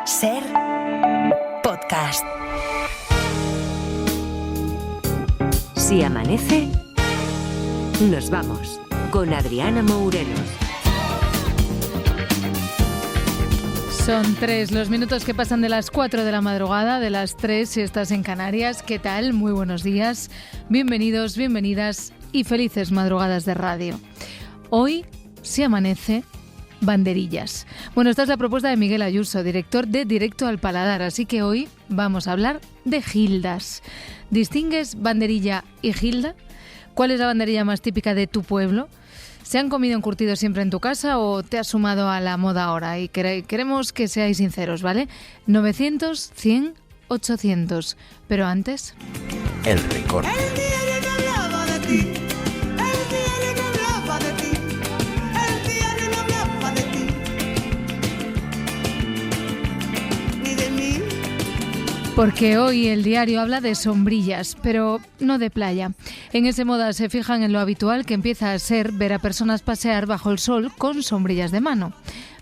Ser podcast. Si amanece, nos vamos con Adriana Mourelos. Son 3 los minutos que pasan de las 4 de la madrugada, de las 3 si estás en Canarias. ¿Qué tal? Muy buenos días. Bienvenidos, bienvenidas y felices madrugadas de radio. Hoy, si amanece, banderillas. Bueno, esta es la propuesta de Miguel Ayuso, director de Directo al Paladar, así que hoy vamos a hablar de gildas. ¿Distingues banderilla y gilda? ¿Cuál es la banderilla más típica de tu pueblo? ¿Se han comido encurtidos siempre en tu casa o te has sumado a la moda ahora? Y queremos que seáis sinceros, ¿vale? 900, 100, 800. Pero antes... El recorte. El diario no hablaba de ti. El diario no hablaba de ti. El diario no hablaba de ti. Ni de mí. Porque hoy el diario habla de sombrillas, pero no de playa. En ese moda se fijan en lo habitual que empieza a ser ver a personas pasear bajo el sol con sombrillas de mano.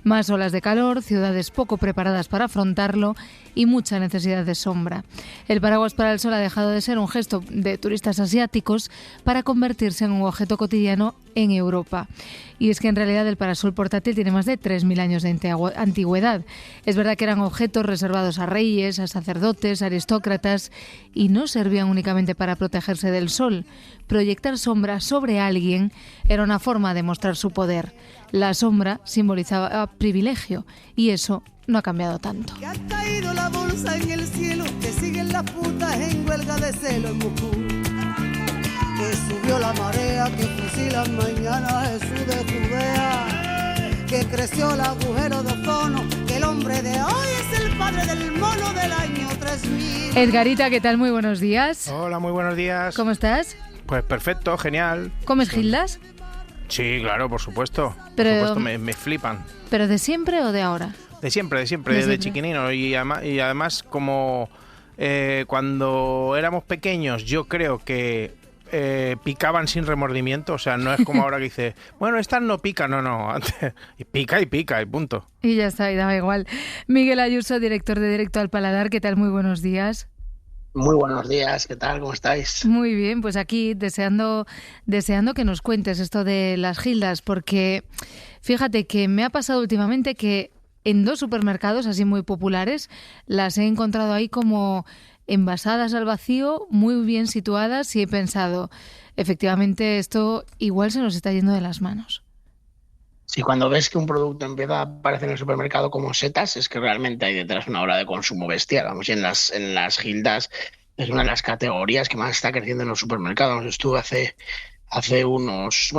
Más olas de calor, ciudades poco preparadas para afrontarlo y mucha necesidad de sombra. El paraguas para el sol ha dejado de ser un gesto de turistas asiáticos para convertirse en un objeto cotidiano en Europa. Y es que en realidad el parasol portátil tiene más de 3.000 años de antigüedad. Es verdad que eran objetos reservados a reyes, a sacerdotes, a aristócratas y no servían únicamente para protegerse del sol. Proyectar sombra sobre alguien era una forma de mostrar su poder. La sombra simbolizaba privilegio y eso no ha cambiado tanto. Que ha caído la bolsa en el cielo. Que siguen las putas en huelga de celo en Moscú. Que subió la marea. Que fusilan mañana a Jesús de Judea. Que creció el agujero de ozono. Que el hombre de hoy es el padre del mono del año 3000. Edgarita, ¿qué tal? Muy buenos días. Hola, muy buenos días. ¿Cómo estás? Pues perfecto, genial. ¿Comes gildas? Sí, claro, por supuesto. Pero- Por supuesto, me flipan. ¿Pero de siempre o de ahora? De siempre, De desde siempre. chiquinino. Y además como cuando éramos pequeños, yo creo que picaban sin remordimiento. O sea, no es como ahora que dice, bueno, estas no pican, no. Antes, pica y punto. Y ya está, y daba igual. Miguel Ayuso, director de Directo al Paladar, ¿qué tal? Muy buenos días. Muy buenos días, ¿qué tal? ¿Cómo estáis? Muy bien, pues aquí deseando que nos cuentes esto de las gildas, porque fíjate que me ha pasado últimamente que en 2 supermercados así muy populares las he encontrado ahí como envasadas al vacío, muy bien situadas y he pensado, efectivamente esto igual se nos está yendo de las manos. Sí, cuando ves que un producto empieza a aparecer en el supermercado como setas, es que realmente hay detrás una hora de consumo bestial. Vamos, y en las gildas es una de las categorías que más está creciendo en los supermercados. Estuve hace unos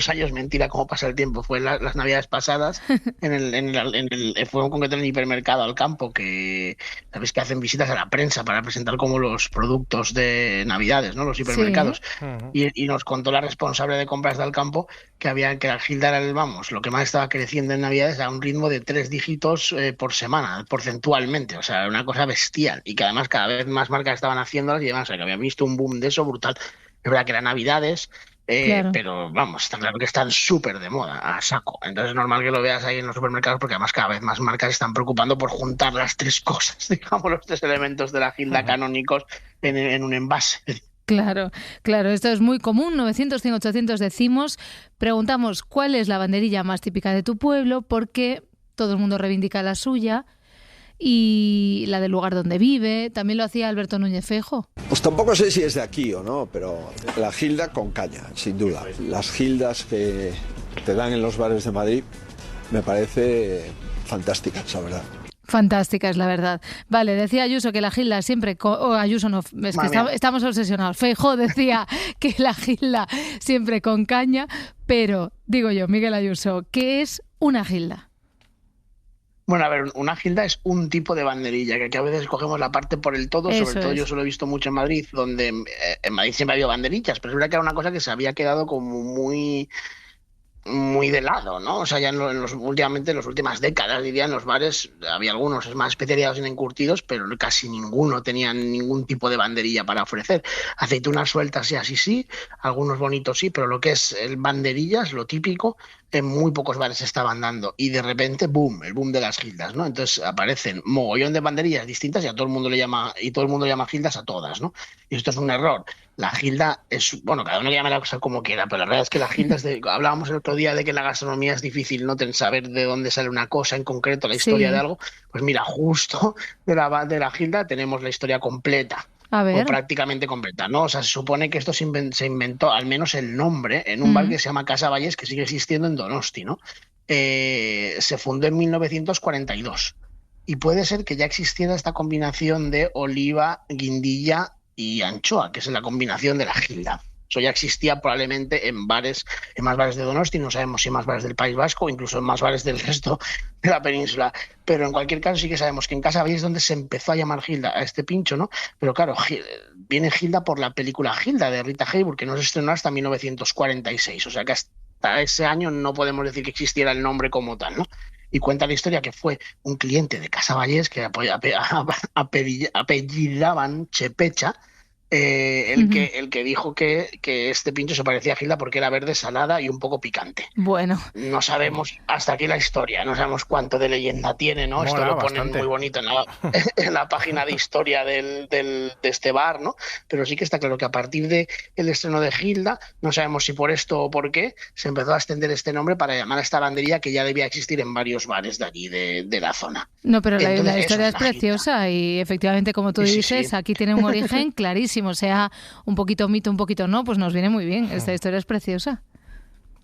años, mentira, cómo pasa el tiempo, fue las navidades pasadas, fue un concreto en el hipermercado Al Campo, que sabéis que hacen visitas a la prensa para presentar como los productos de navidades, ¿no? Los hipermercados. Ujú. Y nos contó la responsable de compras de Al Campo que la gilda era lo que más estaba creciendo en navidades a un ritmo de 3 dígitos por semana, porcentualmente, o sea, una cosa bestial, y que además cada vez más marcas estaban haciéndolas y demás, o sea, que había visto un boom de eso brutal. Es verdad que eran navidades, Claro. pero vamos, está claro que están súper de moda, a saco. Entonces es normal que lo veas ahí en los supermercados porque además cada vez más marcas están preocupando por juntar las 3 cosas, digamos, los 3 elementos de la gilda canónicos en un envase. Claro, esto es muy común, 900, 100, 800 decimos, preguntamos cuál es la banderilla más típica de tu pueblo porque todo el mundo reivindica la suya y la del lugar donde vive, también lo hacía Alberto Núñez Feijóo. Pues tampoco sé si es de aquí o no, pero la gilda con caña, sin duda. Las gildas que te dan en los bares de Madrid me parece fantásticas, la verdad. Fantástica es la verdad. Vale, decía Ayuso que la gilda siempre... Ayuso no, es que estamos obsesionados. Feijóo decía que la gilda siempre con caña, pero digo yo, Miguel Ayuso, ¿qué es una gilda? Bueno, a ver, una gilda es un tipo de banderilla, que a veces cogemos la parte por el todo, Eso sobre todo es. yo solo he visto mucho en Madrid, donde en Madrid siempre ha habido banderillas, pero es verdad que era una cosa que se había quedado como muy de lado, ¿no? O sea, ya últimamente, en las últimas décadas, diría, en los bares había algunos más especializados en encurtidos, pero casi ninguno tenía ningún tipo de banderilla para ofrecer. Aceitunas sueltas y así sí, algunos bonitos sí, pero lo que es el banderillas, lo típico, en muy pocos bares se estaban dando y de repente, boom, el boom de las gildas, ¿no? Entonces aparecen mogollón de banderillas distintas y a todo el mundo le llama gildas a todas, ¿no? Y esto es un error. La gilda es, bueno, cada uno le llama la cosa como quiera, pero la verdad es que la gilda hablábamos el otro día de que en la gastronomía es difícil no saber de dónde sale una cosa en concreto, la historia de algo. Pues mira, justo de la gilda tenemos la historia completa. A ver. O prácticamente completa, ¿no? O sea, se supone que esto se inventó, al menos el nombre, en un bar que se llama Casa Vallés, que sigue existiendo en Donosti, ¿no? Se fundó en 1942. Y puede ser que ya existiera esta combinación de oliva, guindilla y anchoa, que es la combinación de la gilda. Eso ya existía probablemente en más bares de Donosti, no sabemos si en más bares del País Vasco o incluso en más bares del resto de la península. Pero en cualquier caso sí que sabemos que en Casa Vallés es donde se empezó a llamar gilda a este pincho, ¿no? Pero claro, viene gilda por la película Gilda de Rita Hayworth, que no se estrenó hasta 1946. O sea que hasta ese año no podemos decir que existiera el nombre como tal, ¿no? Y cuenta la historia que fue un cliente de Casa Vallés que apellidaban Chepecha, el que dijo que este pincho se parecía a gilda porque era verde, salada y un poco picante. Bueno. No sabemos hasta aquí la historia, no sabemos cuánto de leyenda tiene, ¿no? Mola Esto lo ponen bastante. muy bonito en la página de historia de este bar, ¿no? Pero sí que está claro que a partir del estreno de Gilda, no sabemos si por esto o por qué, se empezó a extender este nombre para llamar a esta bandería que ya debía existir en varios bares de allí, de la zona. No, pero Entonces, la eso historia es es la preciosa y efectivamente, como tú Sí, dices, sí. aquí tiene un origen clarísimo, sea un poquito mito, un poquito no, pues nos viene muy bien. Esta historia es preciosa.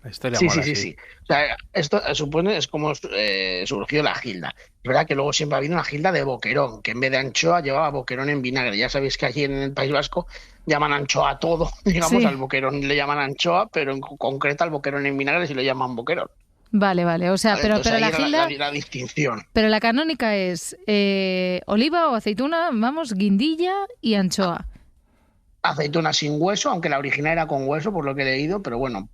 La historia Sí, mola, sí. O sea, esto supone es como surgió la gilda. Es verdad que luego siempre ha habido una gilda de boquerón, que en vez de anchoa llevaba boquerón en vinagre. Ya sabéis que allí en el País Vasco llaman anchoa a todo, digamos, Sí. al boquerón le llaman anchoa, pero en concreto al boquerón en vinagre sí lo llaman boquerón. Vale, o sea, Vale, pero entonces la ahí era gilda, la distinción. pero la canónica es oliva o aceituna, vamos, guindilla y anchoa. Aceituna sin hueso, aunque la original era con hueso, por lo que he leído, pero bueno,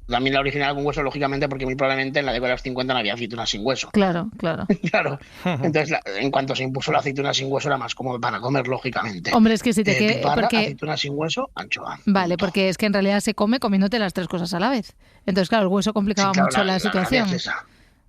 también la original con hueso, lógicamente, porque muy probablemente en la década de los 50 no había aceituna sin hueso. Claro. Claro. Entonces, en cuanto se impuso la aceituna sin hueso, era más cómodo para comer, lógicamente. Hombre, es que si te queda... Piparra, Porque... aceituna sin hueso, anchoa. Vale, porque es que en realidad se come comiéndote las tres cosas a la vez. Entonces, claro, el hueso complicaba Sí, claro, mucho la situación. gracia es esa.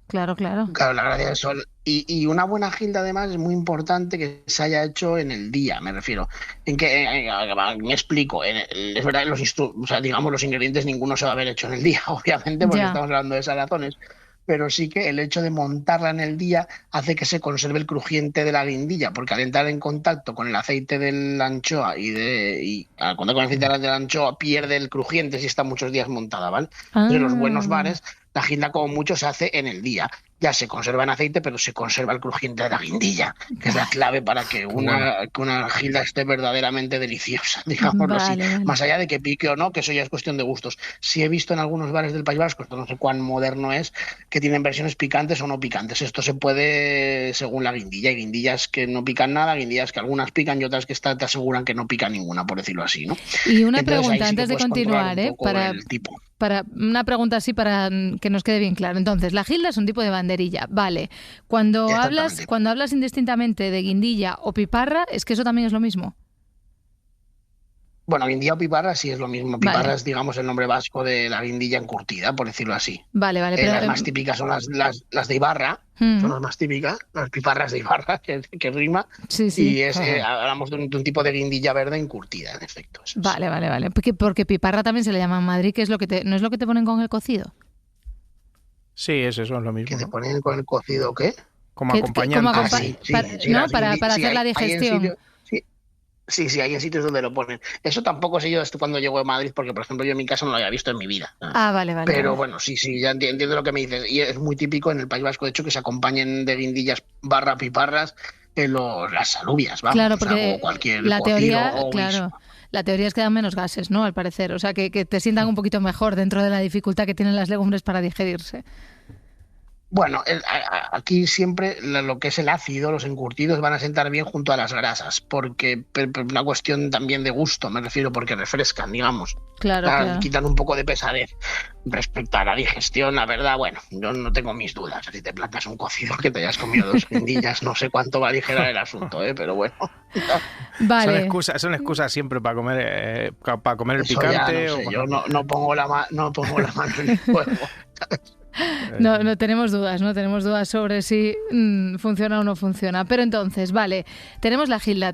Claro. Claro, la gracia es eso. Y una buena gilda, además, es muy importante que se haya hecho en el día, me refiero. Me explico. Es verdad que los ingredientes ninguno se va a haber hecho en el día, obviamente, porque Ya. estamos hablando de salazones. Pero sí que el hecho de montarla en el día hace que se conserve el crujiente de la guindilla, porque al entrar en contacto con el aceite de la anchoa y al contar con el aceite de la anchoa pierde el crujiente si está muchos días montada, ¿vale? Entonces, en los buenos bares, la gilda como mucho se hace en el día. Ya se conserva en aceite, pero se conserva el crujiente de la guindilla, que es la clave para que una gilda esté verdaderamente deliciosa, digámoslo así. Vale. Más allá de que pique o no, que eso ya es cuestión de gustos. Sí he visto en algunos bares del País Vasco, esto no sé cuán moderno es, que tienen versiones picantes o no picantes. Esto se puede según la guindilla. Hay guindillas que no pican nada, guindillas que algunas pican y otras que te aseguran que no pican ninguna, por decirlo así, ¿no? Y una Entonces, ahí pregunta sí que antes de puedes controlar continuar, un poco el tipo. Una pregunta así para que nos quede bien claro. Entonces, la gilda es un tipo de banderilla, vale. Cuando Exactamente. hablas indistintamente de guindilla o piparra, es que eso también es lo mismo. Bueno, guindilla o piparra sí es lo mismo. Vale. Piparra es, digamos, el nombre vasco de la guindilla encurtida, por decirlo así. Vale, pero Las más típicas son las de Ibarra, son las más típicas, las piparras de Ibarra, que rima. sí. Y hablamos de un tipo de guindilla verde encurtida, en efecto. Eso es. Vale. Porque piparra también se le llama en Madrid, que es ¿no es lo que te ponen con el cocido? Sí, eso es lo mismo. ¿Que te ¿no? ponen con el cocido o qué? Como Que- acompañante. como Ah, acompa- sí, para- sí, ¿no? las para guindillas, hacer la hay en digestión. sitios- sí, hay en sitios donde lo ponen. Eso tampoco sé yo cuando llego a Madrid, porque, por ejemplo, yo en mi casa no lo había visto en mi vida. Ah, vale. Pero bueno, sí, ya entiendo lo que me dices. Y es muy típico en el País Vasco, de hecho, que se acompañen de guindillas / piparras en las alubias, vamos. Claro, o sea, porque o cualquier la cocido teoría, o claro, guiso. la teoría es que dan menos gases, ¿no? Al parecer, o sea, que te sientan un poquito mejor dentro de la dificultad que tienen las legumbres para digerirse. Bueno, aquí siempre lo que es el ácido, los encurtidos van a sentar bien junto a las grasas, porque una cuestión también de gusto, me refiero, porque refrescan, digamos. Claro. Quitan un poco de pesadez. Respecto a la digestión, la verdad, bueno, yo no tengo mis dudas. Si te plantas un cocido que te hayas comido 2 guindillas, no sé cuánto va a aligerar el asunto, pero bueno. Vale. Son excusas siempre para comer el Eso picante. ya no sé, yo no pongo la mano en el fuego. No tenemos dudas sobre si funciona o no funciona. Pero entonces, vale, tenemos la Gilda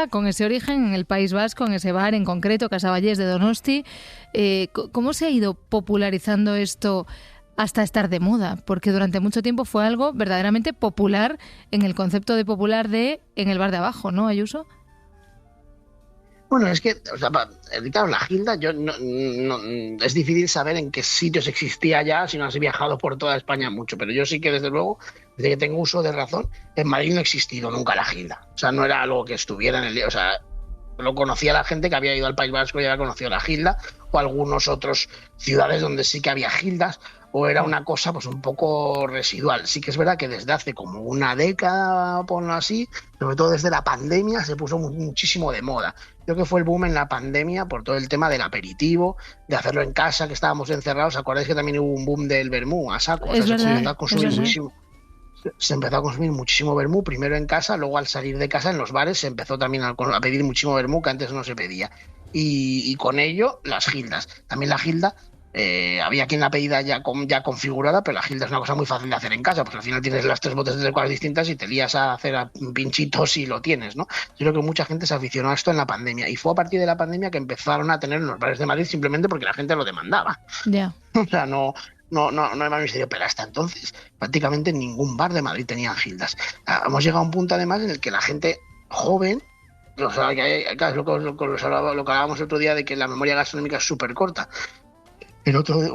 con ese origen en el País Vasco, en ese bar en concreto, Casa Vallés de Donosti. ¿Cómo se ha ido popularizando esto hasta estar de moda? Porque durante mucho tiempo fue algo verdaderamente popular en el concepto de popular en el bar de abajo, ¿no, Ayuso? Bueno, es que, claro, la Gilda, es difícil saber en qué sitios existía ya si no has viajado por toda España mucho, pero yo sí que, desde luego, desde que tengo uso de razón, en Madrid no ha existido nunca la Gilda. O sea, no era algo que estuviera en el... O sea, lo conocía la gente que había ido al País Vasco y había conocido la Gilda, o algunos otros ciudades donde sí que había Gildas, o era una cosa pues un poco residual. Sí que es verdad que desde hace como una década, ponlo así, sobre todo desde la pandemia, se puso muchísimo de moda. Creo que fue el boom en la pandemia por todo el tema del aperitivo, de hacerlo en casa, que estábamos encerrados. ¿Acordáis que también hubo un boom del vermú a saco? O sea, se empezó a consumir muchísimo. Se empezó a consumir muchísimo vermú, primero en casa, luego al salir de casa en los bares se empezó también a pedir muchísimo vermú que antes no se pedía. Y con ello las Gildas. También la Gilda, había quien la pedida ya configurada, pero la Gilda es una cosa muy fácil de hacer en casa, porque al final tienes las 3 botes de licuados distintas y te lías a hacer pinchitos y lo tienes, ¿no? Yo creo que mucha gente se aficionó a esto en la pandemia, y fue a partir de la pandemia que empezaron a tener en los bares de Madrid simplemente porque la gente lo demandaba. Ya. O sea, no hay más misterio, pero hasta entonces prácticamente ningún bar de Madrid tenía Gildas. Hemos llegado a un punto además en el que la gente joven, o sea, lo que hablábamos el otro día de que la memoria gastronómica es súper corta.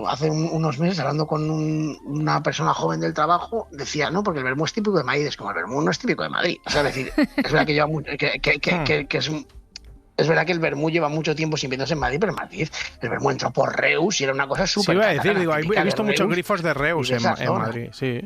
Hace unos meses, hablando con una persona joven del trabajo, decía, no, porque el vermú es típico de Madrid. Es como, el vermú no es típico de Madrid. O sea, es decir, es verdad que lleva mucho, es verdad que el vermú lleva mucho tiempo sin venderse en Madrid, pero en Madrid el vermú entró por Reus y era una cosa súper... Sí, iba a decir, he visto muchos grifos de Reus en Madrid, sí.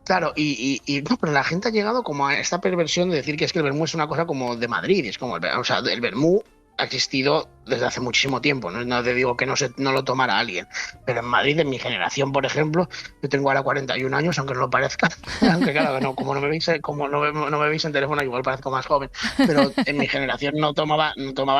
Claro, no, pero la gente ha llegado como a esta perversión de decir que es que el vermú es una cosa como de Madrid. Es como, o sea, el vermú ha existido desde hace muchísimo tiempo, no te digo que no lo tomara alguien, pero en Madrid, en mi generación, por ejemplo, yo tengo ahora 41 años, aunque no lo parezca, aunque claro, no, como no me veis en teléfono, igual parezco más joven, pero en mi generación no tomaba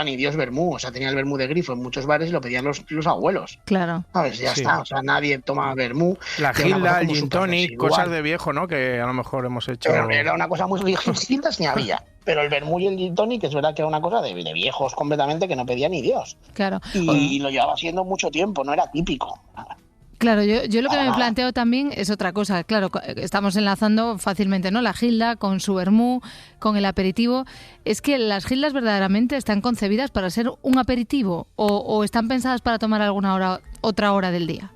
ni Dios vermú, o sea, tenía el vermú de grifo en muchos bares y lo pedían los abuelos. Claro. ¿Sabes? Ya Sí. está, o sea, nadie toma vermú. La Gilda, el gin tonic, cosas de viejo, ¿no? Que a lo mejor hemos hecho... Pero era una cosa muy vieja, ni había. Pero el vermú y el gin tonic es verdad que era una cosa de viejos completamente que no pedía ni Dios. Claro. Y lo llevaba haciendo mucho tiempo, no era típico. Claro, yo lo que me planteo también es otra cosa. Claro, estamos enlazando fácilmente, ¿no? La Gilda con su vermú, con el aperitivo. ¿Es que las Gildas verdaderamente están concebidas para ser un aperitivo o están pensadas para tomar otra hora del día?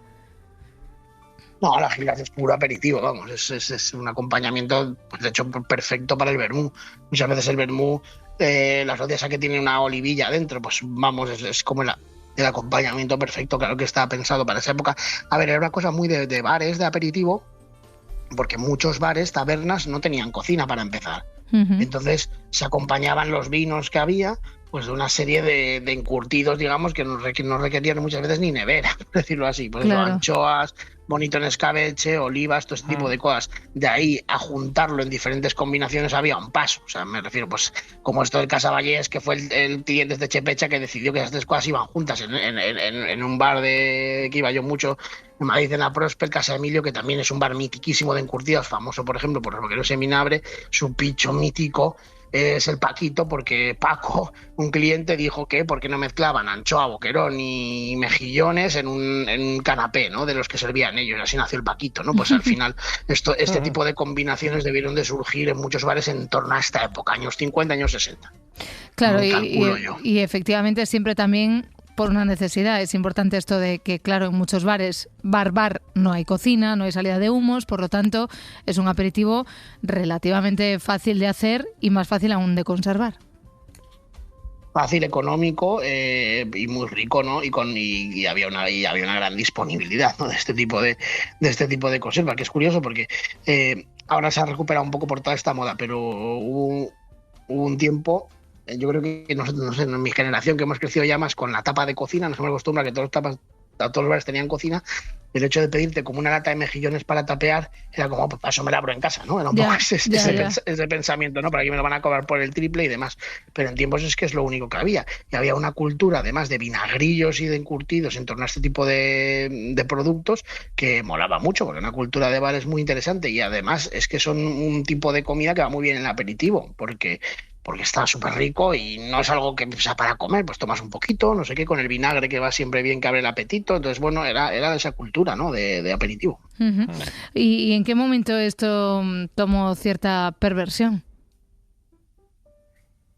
No, la Gilda es puro aperitivo, vamos, es un acompañamiento, pues, de hecho, perfecto para el vermú. Muchas veces el vermú, la asocias a que tiene una olivilla adentro, pues vamos, es como el acompañamiento perfecto, claro que estaba pensado para esa época. A ver, era una cosa muy de bares, de aperitivo, porque muchos bares, tabernas, no tenían cocina para empezar. Uh-huh. Entonces se acompañaban los vinos que había pues de una serie de encurtidos, digamos, que no requerían muchas veces ni nevera, por decirlo así. Por claro. eso, anchoas, bonito en escabeche, olivas, todo este tipo de cosas. De ahí a juntarlo en diferentes combinaciones había un paso. O sea, me refiero, pues, como esto del Casa Vallés, que fue el cliente de Chepecha que decidió que esas 3 cosas iban juntas en un bar que iba yo mucho en Madrid, en la Prosper, Casa Emilio, que también es un bar mitiquísimo de encurtidos, famoso, por ejemplo, por lo que no se Minabre, su picho mítico es el Paquito, porque Paco, un cliente, dijo que por qué no mezclaban anchoa, boquerón y mejillones en un canapé, ¿no? De los que servían ellos, y así nació el Paquito, ¿no? Pues al final este tipo de combinaciones debieron de surgir en muchos bares en torno a esta época, años 50, años 60. Claro, y efectivamente siempre también por una necesidad. Es importante esto de que, claro, en muchos bares, bar, no hay cocina, no hay salida de humos, por lo tanto, es un aperitivo relativamente fácil de hacer y más fácil aún de conservar. Fácil, económico y muy rico, ¿no? Y había una gran disponibilidad, ¿no? de este tipo de conserva, que es curioso porque ahora se ha recuperado un poco por toda esta moda, pero hubo un tiempo. Yo creo que no sé, en mi generación, que hemos crecido ya más con la tapa de cocina, nos hemos acostumbrado a que todas las tapas todos los bares tenían cocina, el hecho de pedirte como una lata de mejillones para tapear era como, pues para eso me la abro en casa, ¿no? Era un poco ese pensamiento, ¿no? Para aquí me lo van a cobrar por el triple y demás. Pero en tiempos es que es lo único que había. Y había una cultura, además de vinagrillos y de encurtidos en torno a este tipo de productos, que molaba mucho, porque una cultura de bares muy interesante. Y además es que son un tipo de comida que va muy bien en el aperitivo, porque está súper rico y no es algo que sea para comer, pues tomas un poquito, no sé qué, con el vinagre que va siempre bien, que abre el apetito. Entonces, bueno, era de esa cultura, ¿no? De aperitivo. Uh-huh. ¿Y en qué momento esto tomó cierta perversión?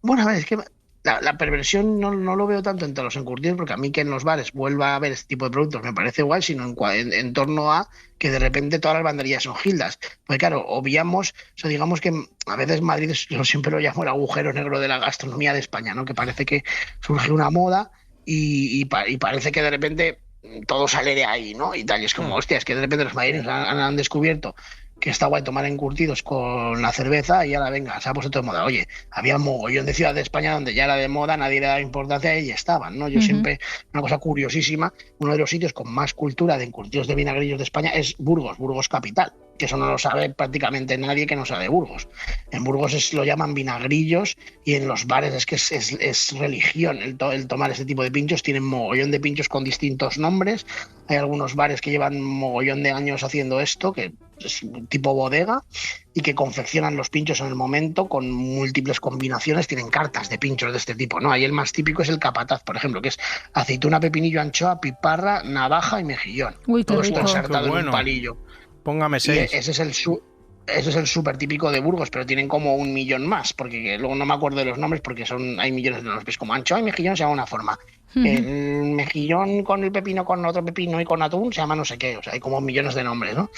Bueno, a ver, es que la perversión no lo veo tanto entre los encurtidos, porque a mí que en los bares vuelva a haber este tipo de productos me parece igual, sino en torno a que de repente todas las banderillas son gildas. Pues claro, obviamos, o sea, digamos que a veces Madrid, yo siempre lo llamo el agujero negro de la gastronomía de España, ¿no? Que parece que surge una moda y parece que de repente todo sale de ahí, ¿no? Y tal, y es como, hostia, es que de repente los madrileños han descubierto que está guay tomar encurtidos con la cerveza y ahora venga, se ha puesto todo de moda. Oye, había un mogollón de ciudades de España donde ya era de moda, nadie le daba importancia y estaban, ¿no? Yo siempre, una cosa curiosísima, uno de los sitios con más cultura de encurtidos de vinagrillos de España es Burgos capital, que eso no lo sabe prácticamente nadie que no sabe Burgos. En Burgos lo llaman vinagrillos y en los bares es que es religión el tomar este tipo de pinchos. Tienen mogollón de pinchos con distintos nombres. Hay algunos bares que llevan mogollón de años haciendo esto, que es tipo bodega, y que confeccionan los pinchos en el momento con múltiples combinaciones. Tienen cartas de pinchos de este tipo, ¿no? Ahí el más típico es el capataz, por ejemplo, que es aceituna, pepinillo, anchoa, piparra, navaja y mejillón. Uy, todo esto rico. ensartado en un palillo. Póngame 6. Ese es el súper típico de Burgos, pero tienen como 1 millón más, porque luego no me acuerdo de los nombres porque hay millones de nombres. Como anchoa y mejillón se llama una forma. El mejillón con el pepino, con otro pepino y con atún se llama no sé qué. O sea, hay como millones de nombres, ¿no?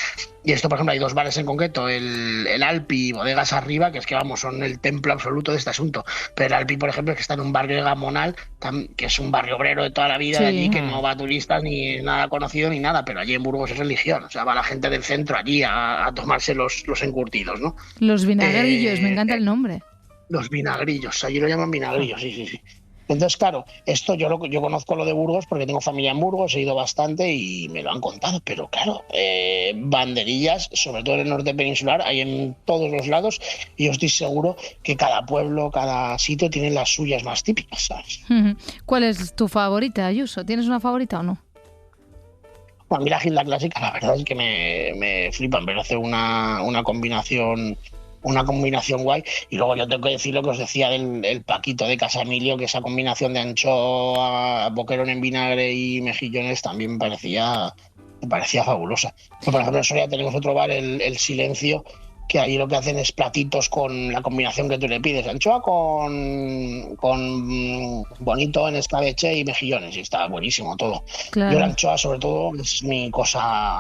Y esto, por ejemplo, hay 2 bares en concreto, el Alpi y Bodegas Arriba, que es que, vamos, son el templo absoluto de este asunto. Pero el Alpi, por ejemplo, es que está en un barrio de Gamonal, que es un barrio obrero de toda la vida, allí, que no va a turistas ni nada conocido ni nada, pero allí en Burgos es religión. O sea, va la gente del centro allí a tomarse los encurtidos, ¿no? Los vinagrillos, me encanta el nombre. Los vinagrillos, allí lo llaman vinagrillos, sí. Entonces, claro, esto yo conozco lo de Burgos porque tengo familia en Burgos, he ido bastante y me lo han contado, pero claro, banderillas, sobre todo en el norte peninsular, hay en todos los lados y yo estoy seguro que cada pueblo, cada sitio tiene las suyas más típicas, ¿sabes? ¿Cuál es tu favorita, Ayuso? ¿Tienes una favorita o no? Bueno, a mí la gilda clásica, la verdad es que me flipan, pero hace una combinación guay. Y luego yo tengo que decir lo que os decía del Paquito de Casa Emilio, que esa combinación de anchoa, boquerón en vinagre y mejillones también me parecía fabulosa. Por ejemplo, en Soria tenemos otro bar, el Silencio, que ahí lo que hacen es platitos con la combinación que tú le pides, anchoa con bonito en escabeche y mejillones, y está buenísimo todo. Claro. Yo la anchoa, sobre todo, es mi cosa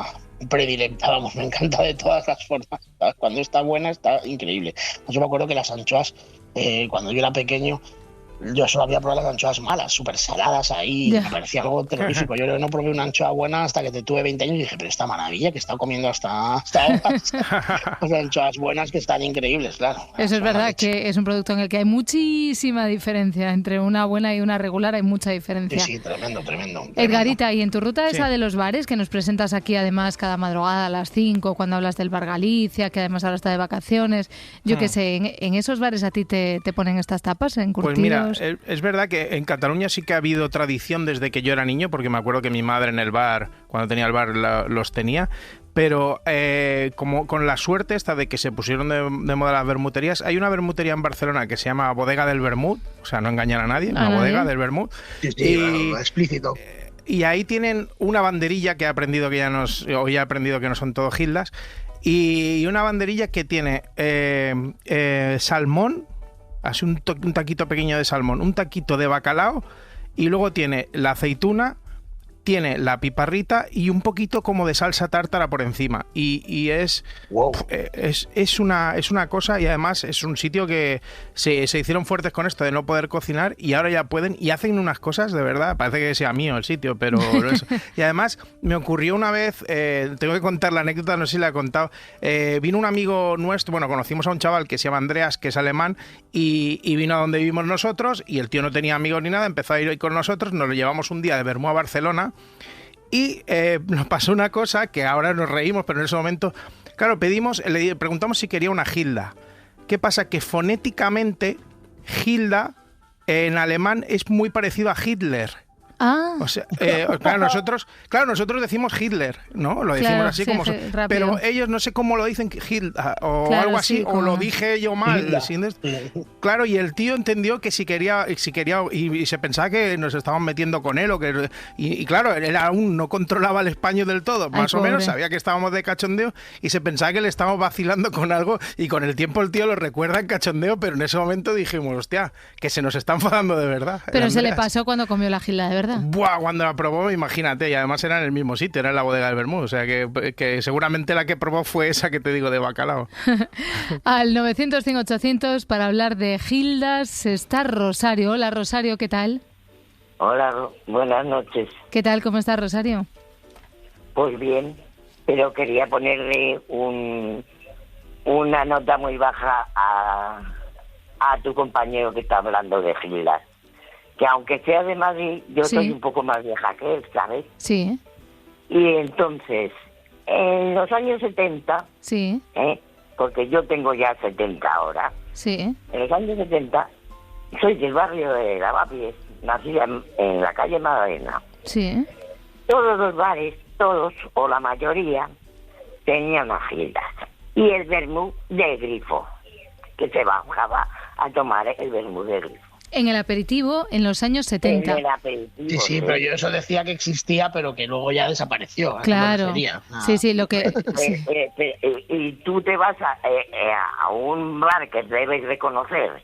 predilecta, vamos, me encanta de todas las formas. Cuando está buena, está increíble. Yo me acuerdo que las anchoas, cuando yo era pequeño, yo solo había probado las anchoas malas, súper saladas ahí, me parecía algo terrorífico. Yo no probé una anchoa buena hasta que tuve 20 años y dije, pero esta maravilla que he estado comiendo hasta ahora. Las anchoas buenas que están increíbles, claro. Eso es verdad, que es un producto en el que hay muchísima diferencia. Entre una buena y una regular hay mucha diferencia. Sí, tremendo. Edgarita, y en tu ruta esa de los bares, que nos presentas aquí además cada madrugada a las 5, cuando hablas del Bar Galicia, que además ahora está de vacaciones, yo qué sé, en esos bares a ti te ponen estas tapas, encurtidos. Pues mira, es verdad que en Cataluña sí que ha habido tradición desde que yo era niño, porque me acuerdo que mi madre en el bar, cuando tenía el bar, los tenía, pero como con la suerte esta de que se pusieron de moda las vermuterías, hay una vermutería en Barcelona que se llama Bodega del Vermut, o sea, no engañan a nadie, una bodega del Vermut. Sí, claro, explícito. Y ahí tienen una banderilla que he aprendido que hoy he aprendido que no son todo gildas, y una banderilla que tiene salmón, así un taquito pequeño de salmón, un taquito de bacalao, y luego tiene la aceituna, tiene la piparrita y un poquito como de salsa tártara por encima. Y es, wow. es una cosa, y además es un sitio que se hicieron fuertes con esto de no poder cocinar, y ahora ya pueden, y hacen unas cosas de verdad, parece que sea mío el sitio, pero y además me ocurrió una vez, tengo que contar la anécdota, no sé si la he contado, vino un amigo nuestro, bueno, conocimos a un chaval que se llama Andreas, que es alemán, y vino a donde vivimos nosotros, y el tío no tenía amigos ni nada, empezó a ir con nosotros, nos lo llevamos un día de Bermú a Barcelona, Y nos pasó una cosa que ahora nos reímos, pero en ese momento, claro, le preguntamos si quería una Hilda. ¿Qué pasa? Que fonéticamente Hilda en alemán es muy parecido a Hitler. Ah. O sea, nosotros decimos Hitler, ¿no? Lo decimos así como... Pero ellos no sé cómo lo dicen, Hilda, o algo así, sí, o lo dije yo mal. Claro, y el tío entendió que si quería y se pensaba que nos estaban metiendo con él, y claro, él aún no controlaba el español del todo, más o menos, sabía que estábamos de cachondeo, y se pensaba que le estábamos vacilando con algo, y con el tiempo el tío lo recuerda en cachondeo, pero en ese momento dijimos, hostia, que se nos está enfadando de verdad. Pero se le pasó cuando comió la Hilda de verdad. Buah, cuando la probó, imagínate, y además era en el mismo sitio, era en la bodega del Vermú, o sea que seguramente la que probó fue esa que te digo de bacalao. Al 900-100-800 para hablar de Hildas está Rosario. Hola Rosario, ¿qué tal? Hola, buenas noches. ¿Qué tal? ¿Cómo estás, Rosario? Pues bien, pero quería ponerle una nota muy baja a tu compañero que está hablando de Hildas. Que aunque sea de Madrid, yo soy un poco más vieja que él, ¿sabes? Sí. Y entonces, en los años 70, sí, porque yo tengo ya 70 ahora, sí, en los años 70, soy del barrio de Lavapiés, nacida en la calle Magdalena. Sí. Todos los bares, todos o la mayoría, tenían Hildas. Y el vermú de grifo, que se bajaba a tomar el vermú de grifo. En el aperitivo, en los años 70. En el aperitivo, sí, pero yo eso decía que existía, pero que luego ya desapareció. Claro. Sí, lo que... Sí. Y tú te vas a un bar que debes reconocer,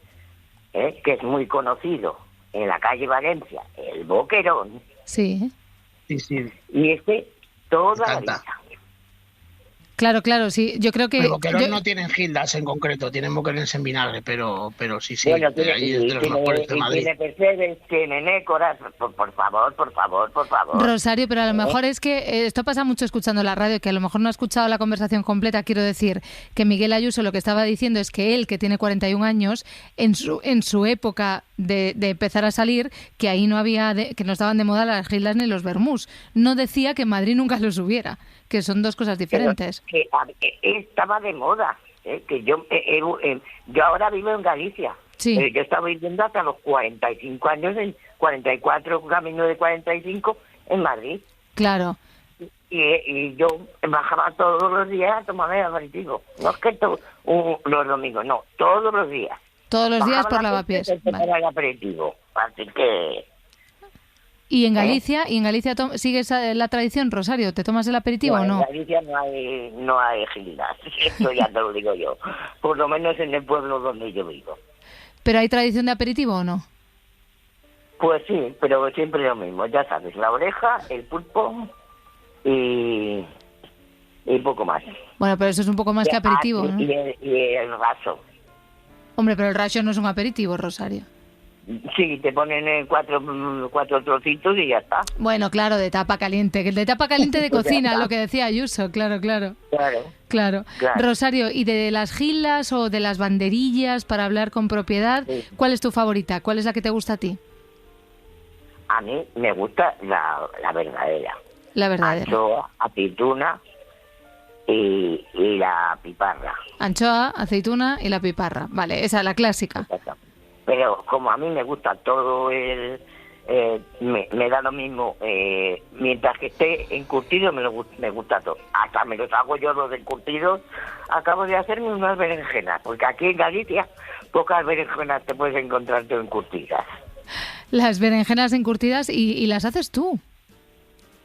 que es muy conocido, en la calle Valencia, el Boquerón. Sí. Sí. Y toda la vida. Claro, sí. Yo creo que... Pero Boquerón no tienen Hildas en concreto, tienen Boquerones en vinagre, pero sí. Bueno, ahí es de los mejores de Madrid. Tiene Mercedes, tiene Nécoras, por favor. Rosario, pero a lo mejor es que esto pasa mucho escuchando la radio, que a lo mejor no ha escuchado la conversación completa. Quiero decir que Miguel Ayuso lo que estaba diciendo es que él, que tiene 41 años, en su época de empezar a salir, que ahí no había, que no estaban de moda las Hildas ni los vermús. No decía que en Madrid nunca los hubiera, que son dos cosas diferentes. Que estaba de moda, que yo ahora vivo en Galicia. Sí. Yo estaba viviendo hasta los 45 años, en 44, camino de 45, en Madrid. Claro. Y yo bajaba todos los días a tomar el aperitivo. No es que los domingos, no, todos los días. Todos los días por Lavapiés. Para el aperitivo. Así que... ¿Y en Galicia sigues la tradición, Rosario? ¿Te tomas el aperitivo o no? En Galicia no hay Hildas, esto ya te lo digo yo. Por lo menos en el pueblo donde yo vivo. ¿Pero hay tradición de aperitivo o no? Pues sí, pero siempre lo mismo, ya sabes, la oreja, el pulpo y poco más. Bueno, pero eso es un poco más que aperitivo, ¿no? Y el raso. Hombre, pero el raso no es un aperitivo, Rosario. Sí, te ponen cuatro trocitos y ya está. Bueno, claro, de tapa caliente. De tapa caliente de cocina, lo que decía Ayuso, claro. Claro. Rosario, ¿y de las Hildas o de las banderillas, para hablar con propiedad, cuál es tu favorita? ¿Cuál es la que te gusta a ti? A mí me gusta la verdadera. La verdadera. Anchoa, aceituna y la piparra. Anchoa, aceituna y la piparra. Vale, esa es la clásica. Exacto. Pero como a mí me gusta todo me da lo mismo, mientras que esté encurtido me gusta todo. Hasta me los hago yo los encurtidos. Acabo de hacerme unas berenjenas, porque aquí en Galicia pocas berenjenas te puedes encontrar tú encurtidas. Las berenjenas encurtidas y las haces tú.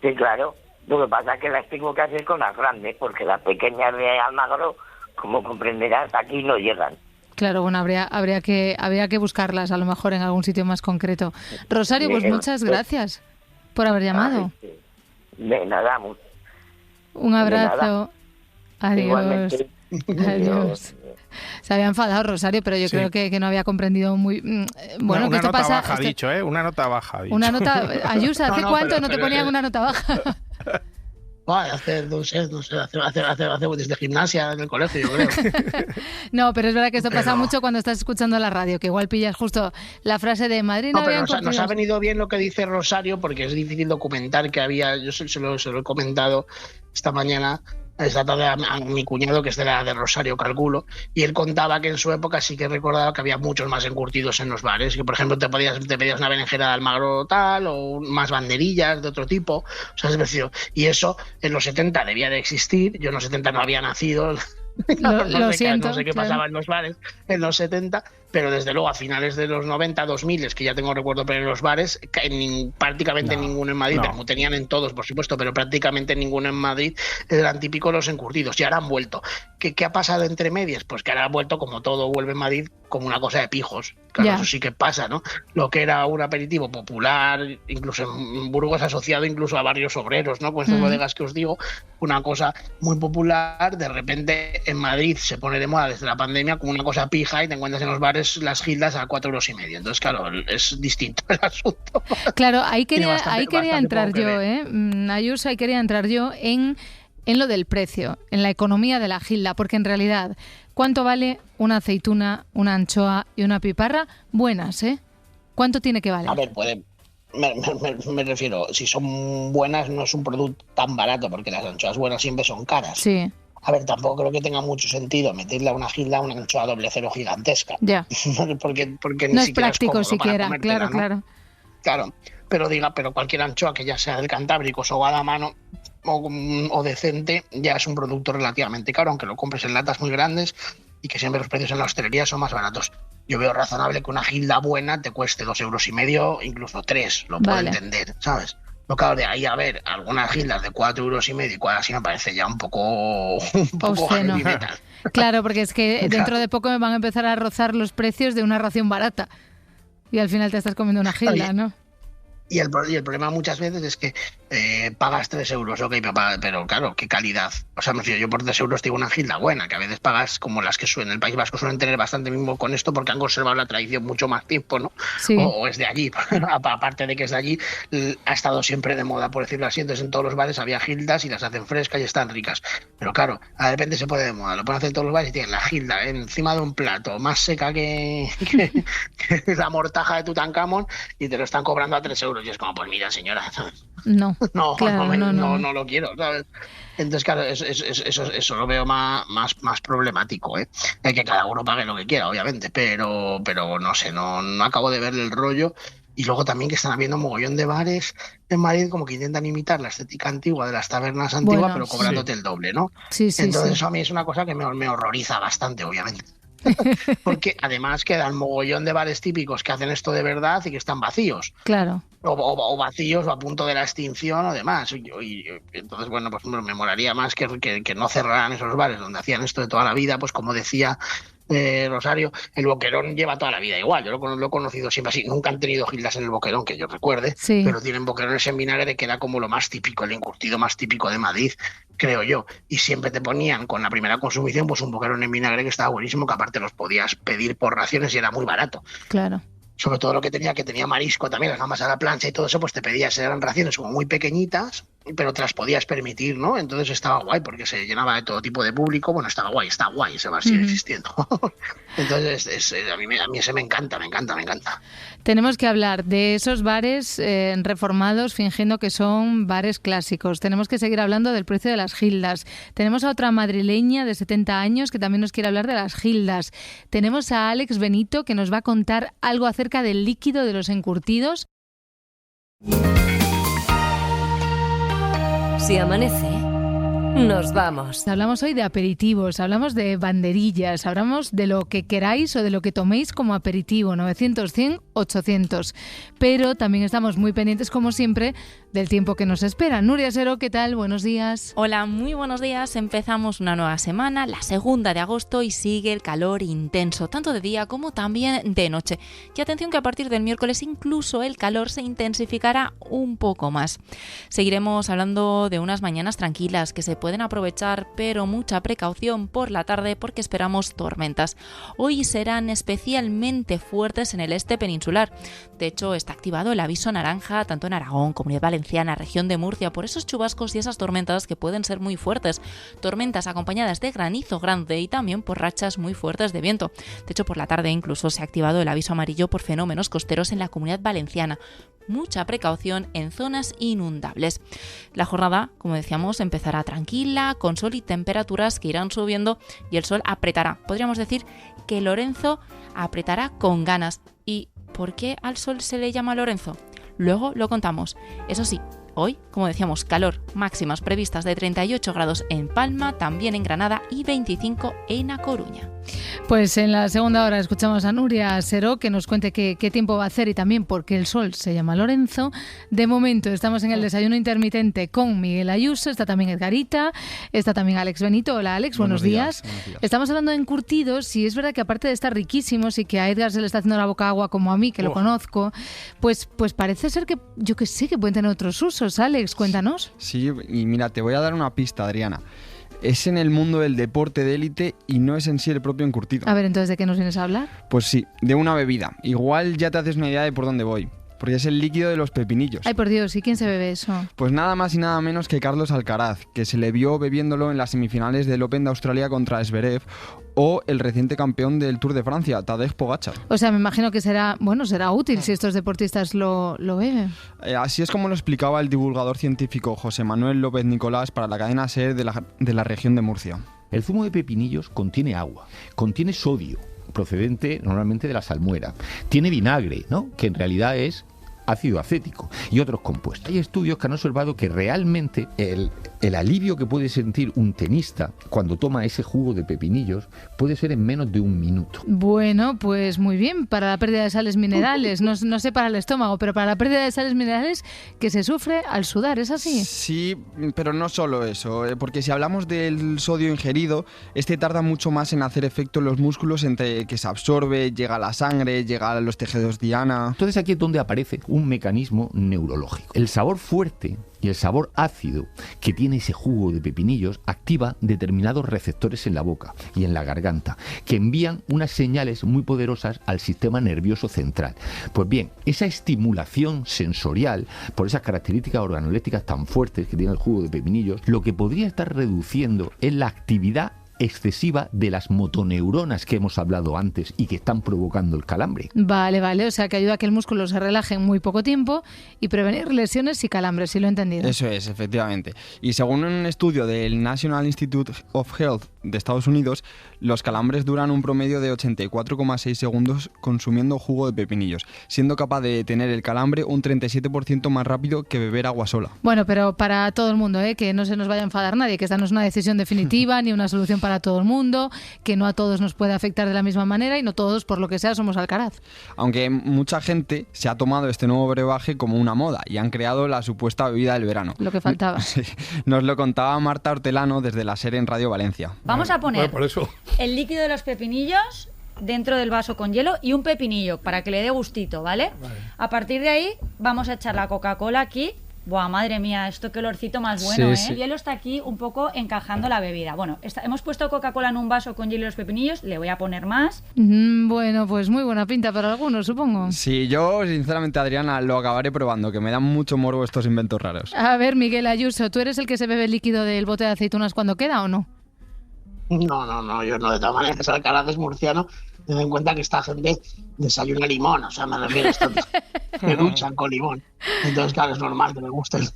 Sí, claro. Lo que pasa es que las tengo que hacer con las grandes, porque las pequeñas de Almagro, como comprenderás, aquí no llegan. Claro, bueno, habría que buscarlas a lo mejor en algún sitio más concreto. Rosario, pues muchas gracias por haber llamado. De nada. Un abrazo. Adiós. Igualmente. Adiós. Se había enfadado Rosario, pero yo creo que no había comprendido muy... Bueno, una que esto nota pasa... baja, ha dicho, ¿eh? Una nota baja, ha dicho. Una nota... Ayuso, ¿hace cuánto no te ponían una nota baja? Hace desde gimnasia en el colegio, yo creo. No, pero es verdad que esto pasa mucho cuando estás escuchando la radio, que igual pillas justo la frase de Madrid. No, pero nos ha venido bien lo que dice Rosario, porque es difícil documentar que había, yo se lo he comentado esta tarde a mi cuñado, que es de Rosario, calculo, y él contaba que en su época sí que recordaba que había muchos más encurtidos en los bares, que por ejemplo te pedías una berenjena de Almagro tal, o más banderillas de otro tipo, o sea, es decir, y eso en los 70 debía de existir, yo en los 70 no había nacido. Lo siento, no sé qué pasaba en los bares en los 70, pero desde luego a finales de los 90, 2000, es que ya tengo recuerdo, pero en los bares, prácticamente ninguno en Madrid, como tenían en todos, por supuesto, pero prácticamente ninguno en Madrid, eran típicos los encurtidos, y ahora han vuelto. ¿Qué ha pasado entre medias? Pues que ahora ha vuelto, como todo vuelve en Madrid, como una cosa de pijos. Claro, eso sí que pasa, ¿no? Lo que era un aperitivo popular, incluso en Burgos asociado incluso a barrios obreros, ¿no? Con estas bodegas que os digo, una cosa muy popular, de repente en Madrid se pone de moda desde la pandemia como una cosa pija y te encuentras en los bares las gildas a 4,5 euros. Entonces, claro, es distinto el asunto. Claro, ahí quería entrar yo, Ayuso, ahí quería entrar yo en lo del precio, en la economía de la gilda, porque en realidad, ¿cuánto vale una aceituna, una anchoa y una piparra? Buenas, ¿eh? ¿Cuánto tiene que valer? A ver, me refiero, si son buenas no es un producto tan barato, porque las anchoas buenas siempre son caras. Sí. A ver, tampoco creo que tenga mucho sentido meterle a una gilda una anchoa doble cero gigantesca. Ya. porque no es práctico siquiera, claro, ¿no? Claro, pero cualquier anchoa que ya sea del Cantábrico, sobada a mano o decente, ya es un producto relativamente caro, aunque lo compres en latas muy grandes y que siempre los precios en la hostelería son más baratos. Yo veo razonable que una gilda buena te cueste 2,5 euros, incluso 3, lo puedo entender, ¿sabes? Lo claro, de ahí a ver algunas gildas de 4,5 euros y cual así me parece ya un poco heavy metal. Claro, porque es que dentro de poco me van a empezar a rozar los precios de una ración barata y al final te estás comiendo una gilda, ¿no? Y el problema muchas veces es que pagas 3 euros, ok, pero claro, ¿qué calidad? O sea, me refiero, yo por 3 euros tengo una gilda buena, que a veces pagas como las que en el País Vasco suelen tener bastante mismo con esto, porque han conservado la tradición mucho más tiempo, ¿no? Sí. O es de allí, aparte de que es de allí, ha estado siempre de moda, por decirlo así. Entonces en todos los bares había gildas y las hacen frescas y están ricas. Pero claro, de repente se pone de moda, lo pueden hacer todos los bares y tienen la gilda encima de un plato, más seca que la mortaja de Tutankamón, y te lo están cobrando a 3 euros. Y es como, pues mira, señora, no lo quiero, ¿sabes? Entonces, claro, eso lo veo más problemático, ¿eh? Que cada uno pague lo que quiera, obviamente, pero no sé, no acabo de verle el rollo. Y luego también que están habiendo un mogollón de bares en Madrid como que intentan imitar la estética antigua de las tabernas antiguas, pero cobrándote el doble, ¿no? Entonces eso a mí es una cosa que me horroriza bastante, obviamente. Porque además quedan mogollón de bares típicos que hacen esto de verdad y que están vacíos. Claro. O vacíos o a punto de la extinción o demás. Y entonces, bueno, pues me molaría más que no cerraran esos bares donde hacían esto de toda la vida, pues como decía Rosario, el Boquerón lleva toda la vida igual. Yo lo he conocido siempre así. Nunca han tenido gildas en el Boquerón, que yo recuerde, pero tienen boquerones en vinagre, que era como lo más típico, el encurtido más típico de Madrid, creo yo. Y siempre te ponían con la primera consumición pues un boquerón en vinagre que estaba buenísimo, que aparte los podías pedir por raciones y era muy barato. Claro. Sobre todo lo que tenía marisco también, las gambas a la plancha y todo eso, pues te pedías, eran raciones como muy pequeñitas, pero te las podías permitir, ¿no? Entonces estaba guay porque se llenaba de todo tipo de público. Bueno, está guay, ese bar sigue existiendo. Entonces a mí ese me encanta. Tenemos que hablar de esos bares reformados fingiendo que son bares clásicos. Tenemos que seguir hablando del precio de las gildas. Tenemos a otra madrileña de 70 años que también nos quiere hablar de las gildas. Tenemos a Alex Benito que nos va a contar algo acerca del líquido de los encurtidos. Si amanece, nos vamos. Hablamos hoy de aperitivos, hablamos de banderillas, hablamos de lo que queráis o de lo que toméis como aperitivo, 900, 100, 800. Pero también estamos muy pendientes, como siempre, del tiempo que nos espera. Nuria Sero, ¿qué tal? Buenos días. Hola, muy buenos días. Empezamos una nueva semana, la 2 de agosto, y sigue el calor intenso, tanto de día como también de noche. Y atención que a partir del miércoles incluso el calor se intensificará un poco más. Seguiremos hablando de unas mañanas tranquilas que se pueden aprovechar, pero mucha precaución por la tarde porque esperamos tormentas. Hoy serán especialmente fuertes en el este peninsular. De hecho, está activado el aviso naranja tanto en Aragón, Comunidad Valenciana, región de Murcia, por esos chubascos y esas tormentas que pueden ser muy fuertes. Tormentas acompañadas de granizo grande y también por rachas muy fuertes de viento. De hecho, por la tarde incluso se ha activado el aviso amarillo por fenómenos costeros en la Comunidad Valenciana. Mucha precaución en zonas inundables. La jornada, como decíamos, empezará tranquila, con sol y temperaturas que irán subiendo y el sol apretará. Podríamos decir que Lorenzo apretará con ganas. ¿Y por qué al sol se le llama Lorenzo? Luego lo contamos. Eso sí, hoy, como decíamos, calor, máximas previstas de 38 grados en Palma, también en Granada y 25 en A Coruña. Pues en la segunda hora escuchamos a Nuria Seró que nos cuente qué tiempo va a hacer y también por qué el sol se llama Lorenzo. De momento estamos en el desayuno intermitente con Miguel Ayuso, está también Edgarita, está también Alex Benito. Hola Alex, buenos días. Estamos hablando de encurtidos y es verdad que aparte de estar riquísimos y que a Edgar se le está haciendo la boca agua como a mí, que lo conozco, pues parece ser que, yo que sé, que pueden tener otros usos. Alex, cuéntanos. Sí, y mira, te voy a dar una pista, Adriana. Es en el mundo del deporte de élite y no es en sí el propio encurtido. A ver, entonces, ¿de qué nos vienes a hablar? Pues sí, de una bebida. Igual ya te haces una idea de por dónde voy. Porque es el líquido de los pepinillos. Ay, por Dios, ¿y quién se bebe eso? Pues nada más y nada menos que Carlos Alcaraz, que se le vio bebiéndolo en las semifinales del Open de Australia contra Zverev, o el reciente campeón del Tour de Francia, Tadej Pogačar. O sea, me imagino que será útil si estos deportistas lo beben. Así es como lo explicaba el divulgador científico José Manuel López Nicolás para la cadena SER de la región de Murcia. El zumo de pepinillos contiene agua, contiene sodio, procedente normalmente de la salmuera, tiene vinagre, ¿no?, que en realidad es ácido acético y otros compuestos. Hay estudios que han observado que realmente el alivio que puede sentir un tenista cuando toma ese jugo de pepinillos puede ser en menos de un minuto. Bueno, pues muy bien, para la pérdida de sales minerales, no sé para el estómago, pero para la pérdida de sales minerales que se sufre al sudar, ¿es así? Sí, pero no solo eso, porque si hablamos del sodio ingerido, este tarda mucho más en hacer efecto en los músculos entre que se absorbe, llega a la sangre, llega a los tejidos diana. Entonces aquí es donde aparece un mecanismo neurológico. El sabor fuerte y el sabor ácido que tiene ese jugo de pepinillos activa determinados receptores en la boca y en la garganta que envían unas señales muy poderosas al sistema nervioso central. Pues bien, esa estimulación sensorial por esas características organolépticas tan fuertes que tiene el jugo de pepinillos, lo que podría estar reduciendo es la actividad excesiva de las motoneuronas que hemos hablado antes y que están provocando el calambre. Vale, o sea que ayuda a que el músculo se relaje en muy poco tiempo y prevenir lesiones y calambres, si lo he entendido. Eso es, efectivamente. Y según un estudio del National Institute of Health de Estados Unidos, los calambres duran un promedio de 84,6 segundos consumiendo jugo de pepinillos, siendo capaz de detener el calambre un 37% más rápido que beber agua sola. Bueno, pero para todo el mundo, que no se nos vaya a enfadar nadie, que esta no es una decisión definitiva ni una solución para todo el mundo, que no a todos nos puede afectar de la misma manera y no todos, por lo que sea, somos Alcaraz. Aunque mucha gente se ha tomado este nuevo brebaje como una moda y han creado la supuesta bebida del verano. Lo que faltaba. Nos lo contaba Marta Hortelano desde la SER en Radio Valencia. Vamos a poner el líquido de los pepinillos dentro del vaso con hielo y un pepinillo para que le dé gustito, ¿vale? A partir de ahí vamos a echar la Coca-Cola aquí. Buah, madre mía, esto qué olorcito más bueno, sí. El hielo está aquí un poco encajando la bebida. Bueno, hemos puesto Coca-Cola en un vaso con hielo y los pepinillos, le voy a poner más. Bueno, pues muy buena pinta para algunos, supongo. Sí, yo sinceramente, Adriana, lo acabaré probando, que me dan mucho morbo estos inventos raros. A ver, Miguel Ayuso, ¿tú eres el que se bebe el líquido del bote de aceitunas cuando queda o no? No, yo no, de todas maneras, Alcaraz es murciano. Ten en cuenta que esta gente desayuna limón, o sea, me refiero a esto, me duchan con limón. Entonces, claro, es normal que me gusten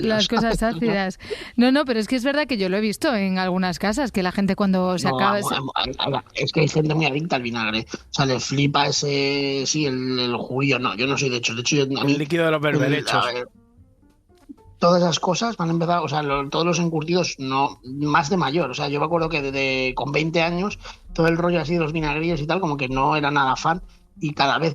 las cosas ácidas. No, pero es que es verdad que yo lo he visto en algunas casas, que la gente cuando se acaba... Es que hay gente muy adicta al vinagre. O sea, le flipa el juguillo. No, yo no soy de hecho yo, a mí, el líquido de los berberechos. Todas esas cosas van a empezar, o sea, todos los encurtidos, no más de mayor. O sea, yo me acuerdo que con 20 años, todo el rollo así de los vinagrillos y tal, como que no era nada fan. Y cada vez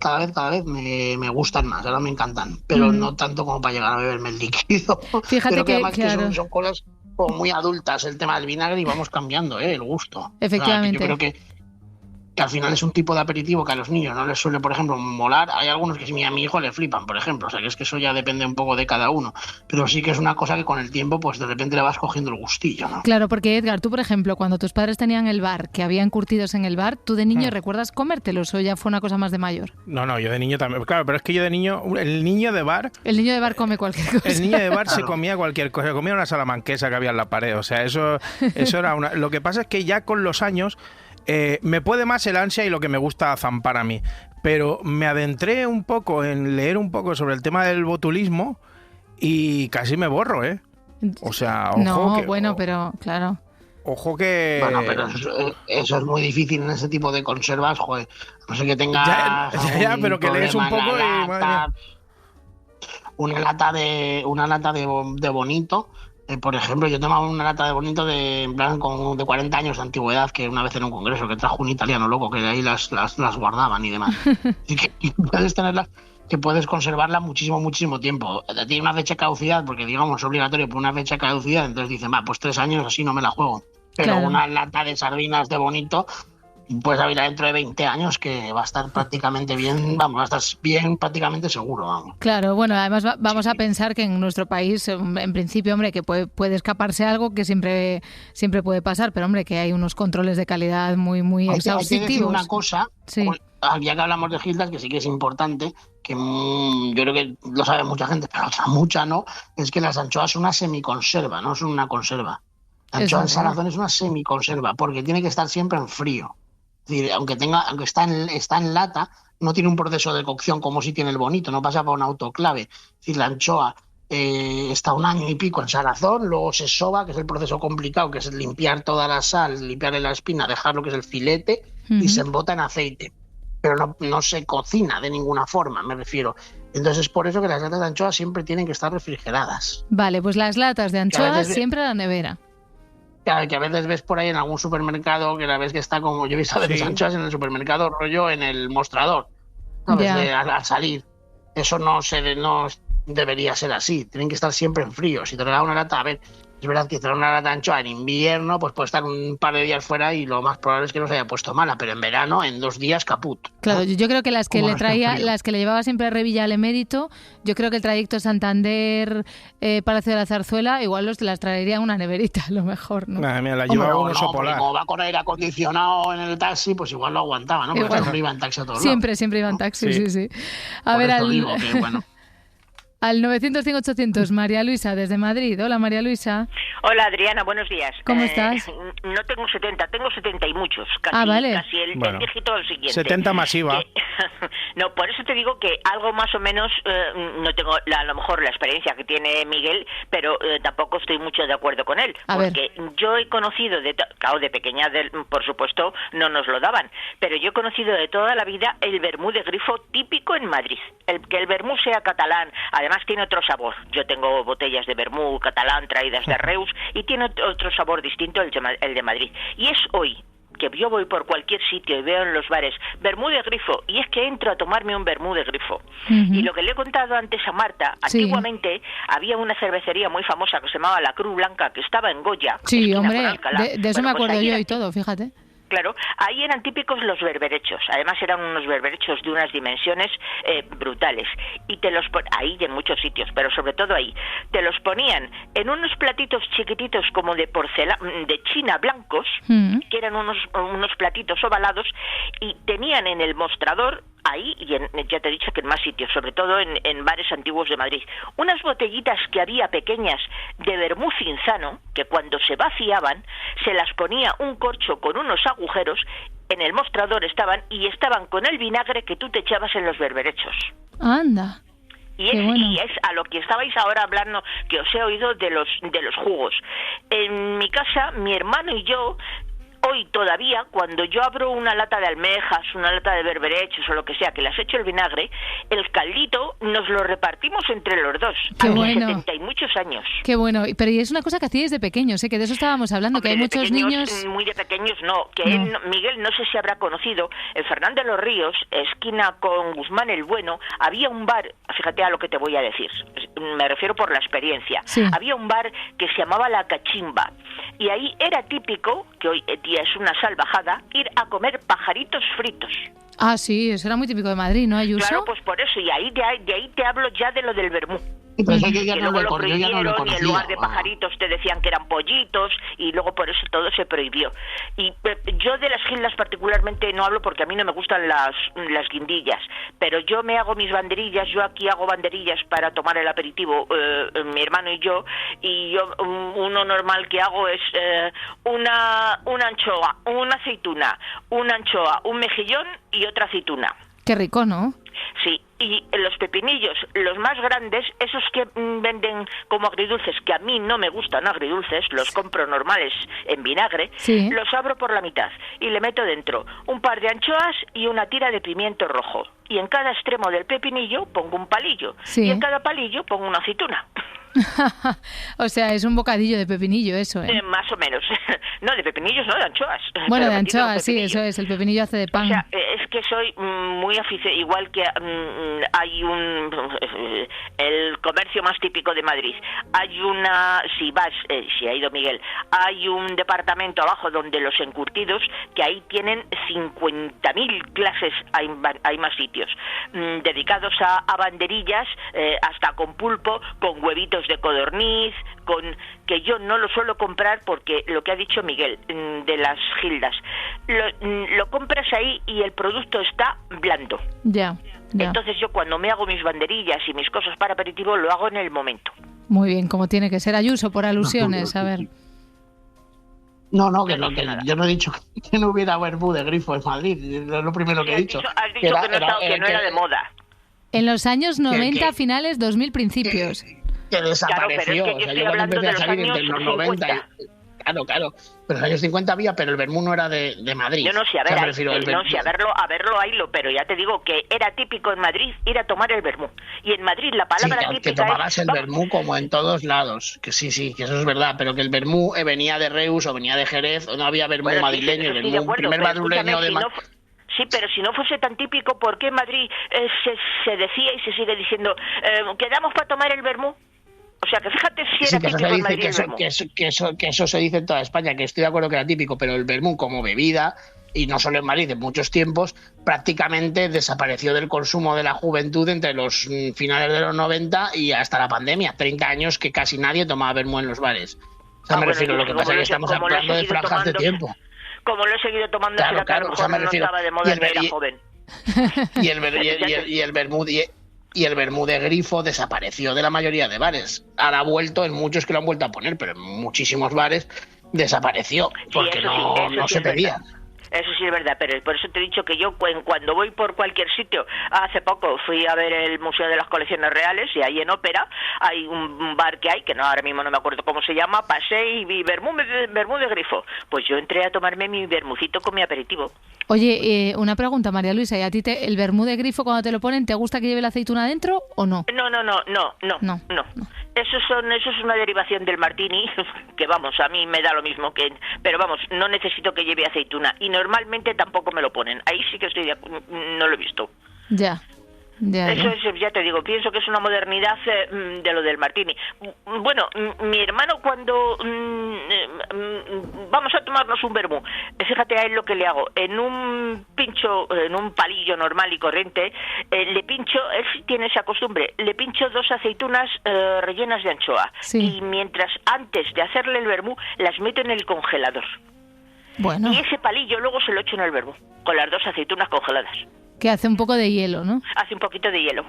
me gustan más, ahora me encantan. Pero no tanto como para llegar a beberme el líquido. Fíjate creo que además claro. que son cosas como muy adultas el tema del vinagre y vamos cambiando el gusto. Efectivamente. O sea, que yo creo que que al final es un tipo de aperitivo que a los niños no les suele, por ejemplo, molar. Hay algunos que a mi hijo le flipan, por ejemplo, o sea, que es que eso ya depende un poco de cada uno, pero sí que es una cosa que con el tiempo, pues de repente le vas cogiendo el gustillo, ¿no? Claro, porque Edgar, tú, por ejemplo, cuando tus padres tenían el bar, que había encurtidos en el bar, ¿tú de niño recuerdas comértelos o ya fue una cosa más de mayor? No, yo de niño también. Claro, pero es que yo de niño, el niño de bar come cualquier cosa. El niño de bar se comía cualquier cosa, comía una salamanquesa que había en la pared, o sea, eso era una... Lo que pasa es que ya con los años me puede más el ansia y lo que me gusta zampar a mí, pero me adentré un poco en leer un poco sobre el tema del botulismo y casi me borro, ¿eh? O sea, ojo no, bueno, pero claro. Ojo que... Bueno, pero eso es muy difícil en ese tipo de conservas, joder. No sé que tengas... Ya, pero que lees un poco y... Una lata de bonito. Por ejemplo, yo tomaba una lata de bonito de 40 años de antigüedad, que una vez en un congreso que trajo un italiano loco que de ahí las guardaban y demás. Y que puedes tenerlas, que puedes conservarla muchísimo tiempo. Tiene una fecha de caducidad, porque digamos es obligatorio por una fecha de caducidad, entonces dicen, pues 3 años así no me la juego. Pero claro, una lata de sardinas de bonito, pues abrirá dentro de 20 años que va a estar prácticamente bien, va a estar bien prácticamente seguro, vamos. Claro, bueno, además vamos a pensar que en nuestro país, en principio, hombre, que puede escaparse algo que siempre puede pasar, pero hombre, que hay unos controles de calidad muy exhaustivos. Hay que decir una cosa, sí. Ya que hablamos de gildas, que sí que es importante, que yo creo que lo sabe mucha gente, pero mucha no, es que las anchoas son una semiconserva, no son una conserva. La anchoa en salazón es una semiconserva, porque tiene que estar siempre en frío. Es decir, aunque está en lata, no tiene un proceso de cocción como si tiene el bonito, no pasa por un autoclave. Es decir, la anchoa está 1 año y pico en salazón, luego se soba, que es el proceso complicado, que es limpiar toda la sal, limpiarle la espina, dejar lo que es el filete, y se embota en aceite. Pero no se cocina de ninguna forma, me refiero. Entonces es por eso que las latas de anchoa siempre tienen que estar refrigeradas. Vale, pues las latas de anchoa siempre a la nevera. Que a veces ves por ahí en algún supermercado que la ves que está como... Yo he visto a veces anchoas en el supermercado, rollo en el mostrador, ¿sabes? Al salir. Eso no debería ser así. Tienen que estar siempre en frío. Si te regala una lata, a ver, es verdad que traer una lata de anchoa en invierno, pues puede estar un par de días fuera y lo más probable es que no se haya puesto mala, pero en verano, en 2 días, caput. Claro, yo creo que las que le llevaba siempre a Revilla al Emérito, yo creo que el trayecto Santander Palacio de la Zarzuela, igual las traería en una neverita, a lo mejor, ¿no? Mira, la llevaba un oso polar. Como va con aire acondicionado en el taxi, pues igual lo aguantaba, ¿no? Porque siempre iba en taxi a todos lados. Siempre iba en taxi, sí. A ver, al 900-100-800, María Luisa, desde Madrid. Hola, María Luisa. Hola, Adriana, buenos días. ¿Cómo estás? No tengo 70, tengo 70 y muchos. Casi, vale. Casi el dígito del siguiente. 70 masiva. No, por eso te digo que algo más o menos, no tengo a lo mejor la experiencia que tiene Miguel, pero tampoco estoy mucho de acuerdo con él. Porque yo he conocido, de pequeña, por supuesto, no nos lo daban, pero yo he conocido de toda la vida el vermú de grifo típico en Madrid. Que el vermú sea catalán, además tiene otro sabor. Yo tengo botellas de vermú catalán traídas de Reus y tiene otro sabor distinto el de Madrid. Y es hoy que yo voy por cualquier sitio y veo en los bares vermú de grifo, y es que entro a tomarme un vermú de grifo. Y lo que le he contado antes a Marta, antiguamente había una cervecería muy famosa que se llamaba La Cruz Blanca, que estaba en Goya. Sí, hombre, de eso me acuerdo yo y todo, fíjate. Claro, ahí eran típicos los berberechos. Además eran unos berberechos de unas dimensiones brutales. Y ahí y en muchos sitios, pero sobre todo ahí. Te los ponían en unos platitos chiquititos como de porcelana, de china blancos, que eran unos platitos ovalados, y tenían en el mostrador, ahí, y ya te he dicho que en más sitios, sobre todo en bares antiguos de Madrid, unas botellitas que había pequeñas de vermú cinzano, que cuando se vaciaban, se las ponía un corcho con unos agujeros, en el mostrador estaban con el vinagre que tú te echabas en los berberechos. Anda. Y es a lo que estabais ahora hablando, que os he oído de los jugos. En mi casa, mi hermano y yo, hoy todavía, cuando yo abro una lata de almejas, una lata de berberechos o lo que sea, que las echo el vinagre, el caldito nos lo repartimos entre los dos. Qué a bueno. 70 y muchos años. Qué bueno. Pero y es una cosa que hacíais de pequeños, que de eso estábamos hablando, que hay muchos niños... Muy de pequeños no. Miguel, no sé si habrá conocido, en Fernán de los Ríos, esquina con Guzmán el Bueno, había un bar, fíjate a lo que te voy a decir, me refiero por la experiencia. Sí. Había un bar que se llamaba La Cachimba, y ahí era típico, que hoy hostia, es una salvajada ir a comer pajaritos fritos. Ah, sí, eso era muy típico de Madrid, ¿no, Ayuso? Claro, pues por eso, y de ahí te hablo ya de lo del vermú. Pero eso yo ya Que no luego lo lo prohibieron y en lugar de conocía. pajaritos te decían que eran pollitos y luego por eso todo se prohibió. Y yo de las gildas particularmente no hablo porque a mí no me gustan las guindillas, pero yo me hago mis banderillas, yo aquí hago banderillas para tomar el aperitivo, mi hermano y yo uno normal que hago es una anchoa, una aceituna, una anchoa, un mejillón y otra aceituna. Qué rico, ¿no? Sí, y los pepinillos, los más grandes, esos que venden como agridulces, que a mí no me gustan agridulces, los compro normales en vinagre, sí. Los abro por la mitad y le meto dentro un par de anchoas y una tira de pimiento rojo. Y en cada extremo del pepinillo pongo un palillo. Sí. Y en cada palillo pongo una aceituna. O sea, es un bocadillo de pepinillo eso, ¿eh? Más o menos. No, de pepinillos, no, de anchoas. Bueno, Pero de metido en anchoas, sí, pepinillo. eso es. El pepinillo hace de pan. O sea, es que soy muy aficionado, igual que hay el comercio más típico de Madrid. Hay si ha ido Miguel, hay un departamento abajo donde los encurtidos, que ahí tienen 50.000 clases, hay más sitios, dedicados a banderillas, hasta con pulpo, con huevitos de codorniz, que yo no lo suelo comprar porque lo que ha dicho Miguel de las gildas, lo compras ahí y el producto está blando. Ya. Entonces yo cuando me hago mis banderillas y mis cosas para aperitivo lo hago en el momento. Muy bien, como tiene que ser. Ayuso, por alusiones, a ver. No, que yo no he dicho que no hubiera vermú de grifo en Madrid, es lo primero que he dicho. Has dicho que no era de moda. En los años 90, finales, 2000, principios. Que desapareció. Claro, pero es que yo estoy cuando hablando empecé de a los salir entre años los 90. 50. Claro. Pero en los años 50 había, pero el vermú no era de Madrid. Yo no sé, a verlo haylo, pero ya te digo que era típico en Madrid ir a tomar el vermú. Y en Madrid la palabra típica que tomabas el vermú como en todos lados. Que sí, que eso es verdad, pero que el vermú venía de Reus o venía de Jerez, o no había vermú madrileño, el vermú primer madrileño de Madrid. Sí, pero si no fuese tan típico, ¿por qué en Madrid se decía y se sigue diciendo quedamos para tomar el vermú? O sea, que fíjate si era típico en Madrid el vermú. Que eso se dice en toda España, que estoy de acuerdo que era típico, pero el vermú como bebida, y no solo en Madrid, en muchos tiempos, prácticamente desapareció del consumo de la juventud entre los finales de los 90 y hasta la pandemia. 30 años que casi nadie tomaba vermú en los bares. O sea, me refiero a lo que pasa es que estamos hablando de franjas de tiempo. Como lo he seguido tomando, claro, no estaba de moda, era joven. Y el vermú de grifo desapareció de la mayoría de bares. Ahora ha vuelto, en muchos que lo han vuelto a poner, pero en muchísimos bares desapareció, porque no se pedía. Eso sí es verdad, pero por eso te he dicho que yo cuando voy por cualquier sitio, hace poco fui a ver el Museo de las Colecciones Reales y ahí en Ópera hay un bar que hay, que ahora mismo no me acuerdo cómo se llama, pasé y vi vermú de grifo. Pues yo entré a tomarme mi vermucito con mi aperitivo. Oye, una pregunta, María Luisa, ¿y a ti el vermú de grifo cuando te lo ponen, te gusta que lleve la aceituna dentro o no? No. Eso es una derivación del martini, que vamos, a mí me da lo mismo pero vamos, no necesito que lleve aceituna y normalmente tampoco me lo ponen. Ahí sí que no lo he visto. Ya. Eso es, ya te digo, pienso que es una modernidad de lo del martini. Bueno, mi hermano cuando vamos a tomarnos un vermú, fíjate a él lo que le hago, en un palillo normal y corriente, le pincho, él sí tiene esa costumbre, le pincho 2 aceitunas rellenas de anchoa, y mientras antes de hacerle el vermú las meto en el congelador. Bueno. Y ese palillo luego se lo echo en el vermú, con las 2 aceitunas congeladas. Que hace un poco de hielo, ¿no? Hace un poquito de hielo.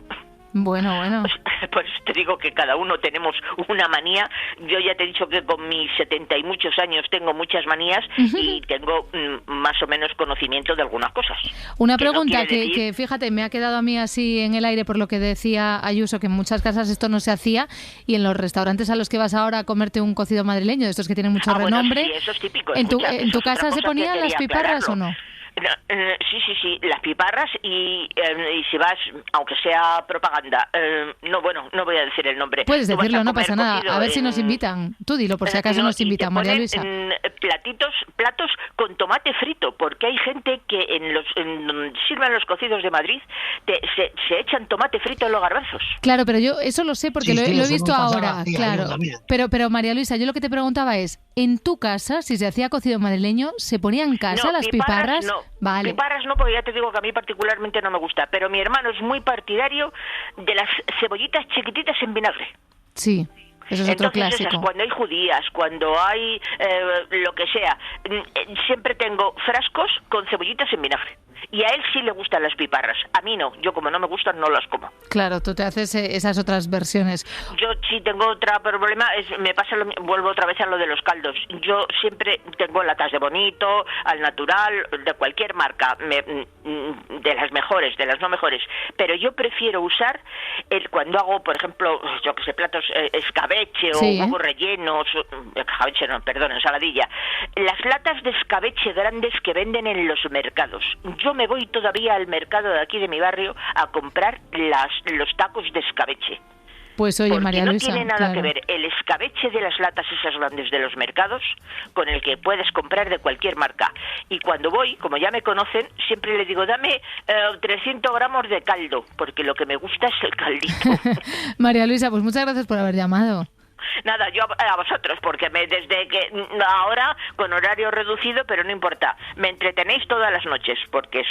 Bueno. Pues te digo que cada uno tenemos una manía. Yo ya te he dicho que con mis 70 y muchos años tengo muchas manías y tengo más o menos conocimiento de algunas cosas. Una pregunta que fíjate, me ha quedado a mí así en el aire por lo que decía Ayuso, que en muchas casas esto no se hacía y en los restaurantes a los que vas ahora a comerte un cocido madrileño, de estos que tienen mucho renombre. Bueno, sí, eso es típico. ¿En tu casa se ponían las piparras o no? Sí, las piparras y si vas, aunque sea propaganda, no voy a decir el nombre. Puedes decirlo, no pasa nada, cocido a ver si nos invitan. Tú dilo, por si acaso nos invitan, María Luisa. Platos con tomate frito, porque hay gente que donde sirven los cocidos de Madrid se echan tomate frito en los garbanzos. Claro, pero yo eso lo sé porque lo he visto ahora, claro. Pero María Luisa, yo lo que te preguntaba es, ¿en tu casa, si se hacía cocido madrileño, se ponía en casa las piparras? No, vale. Piparras no, porque ya te digo que a mí particularmente no me gusta, pero mi hermano es muy partidario de las cebollitas chiquititas en vinagre. Sí. Eso es otro clásico. Esas, cuando hay judías, cuando hay lo que sea, siempre tengo frascos con cebollitas en vinagre. Y a él sí le gustan las piparras. A mí no. Yo, como no me gustan, no las como. Claro, tú te haces esas otras versiones. Yo sí tengo otro problema. Vuelvo otra vez a lo de los caldos. Yo siempre tengo latas de Bonito, al natural, de cualquier marca, de las mejores, de las no mejores. Pero yo prefiero usar cuando hago, por ejemplo, yo que sé, platos escabeche o huevos rellenos, escabeche no, perdón, ensaladilla. Las latas de escabeche grandes que venden en los mercados. Yo me voy todavía al mercado de aquí de mi barrio a comprar los tacos de escabeche. Pues oye, porque María Luisa, no tiene nada que ver el escabeche de las latas esas grandes de los mercados con el que puedes comprar de cualquier marca. Y cuando voy, como ya me conocen, siempre le digo, dame 300 gramos de caldo, porque lo que me gusta es el caldito. María Luisa, pues muchas gracias por haber llamado. Nada, yo a vosotros, porque desde que ahora con horario reducido, pero no importa, me entretenéis todas las noches, porque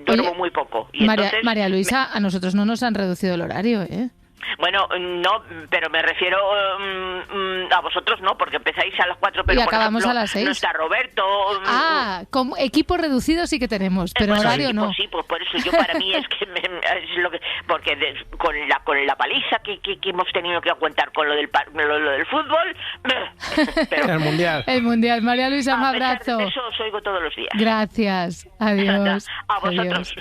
duermo muy poco. Y María Luisa, a nosotros no nos han reducido el horario, ¿eh? Bueno, no, pero me refiero a vosotros no, porque empezáis a las 4, pero y acabamos por ejemplo, a las 6. No está Roberto. Como equipo reducido sí que tenemos, pero horario no. Sí, pues por eso yo para mí es que es lo que porque con la paliza que hemos tenido que aguantar con lo del fútbol. Pero el mundial. María Luisa, un abrazo. Eso os oigo todos los días. Gracias. Adiós. A vosotros.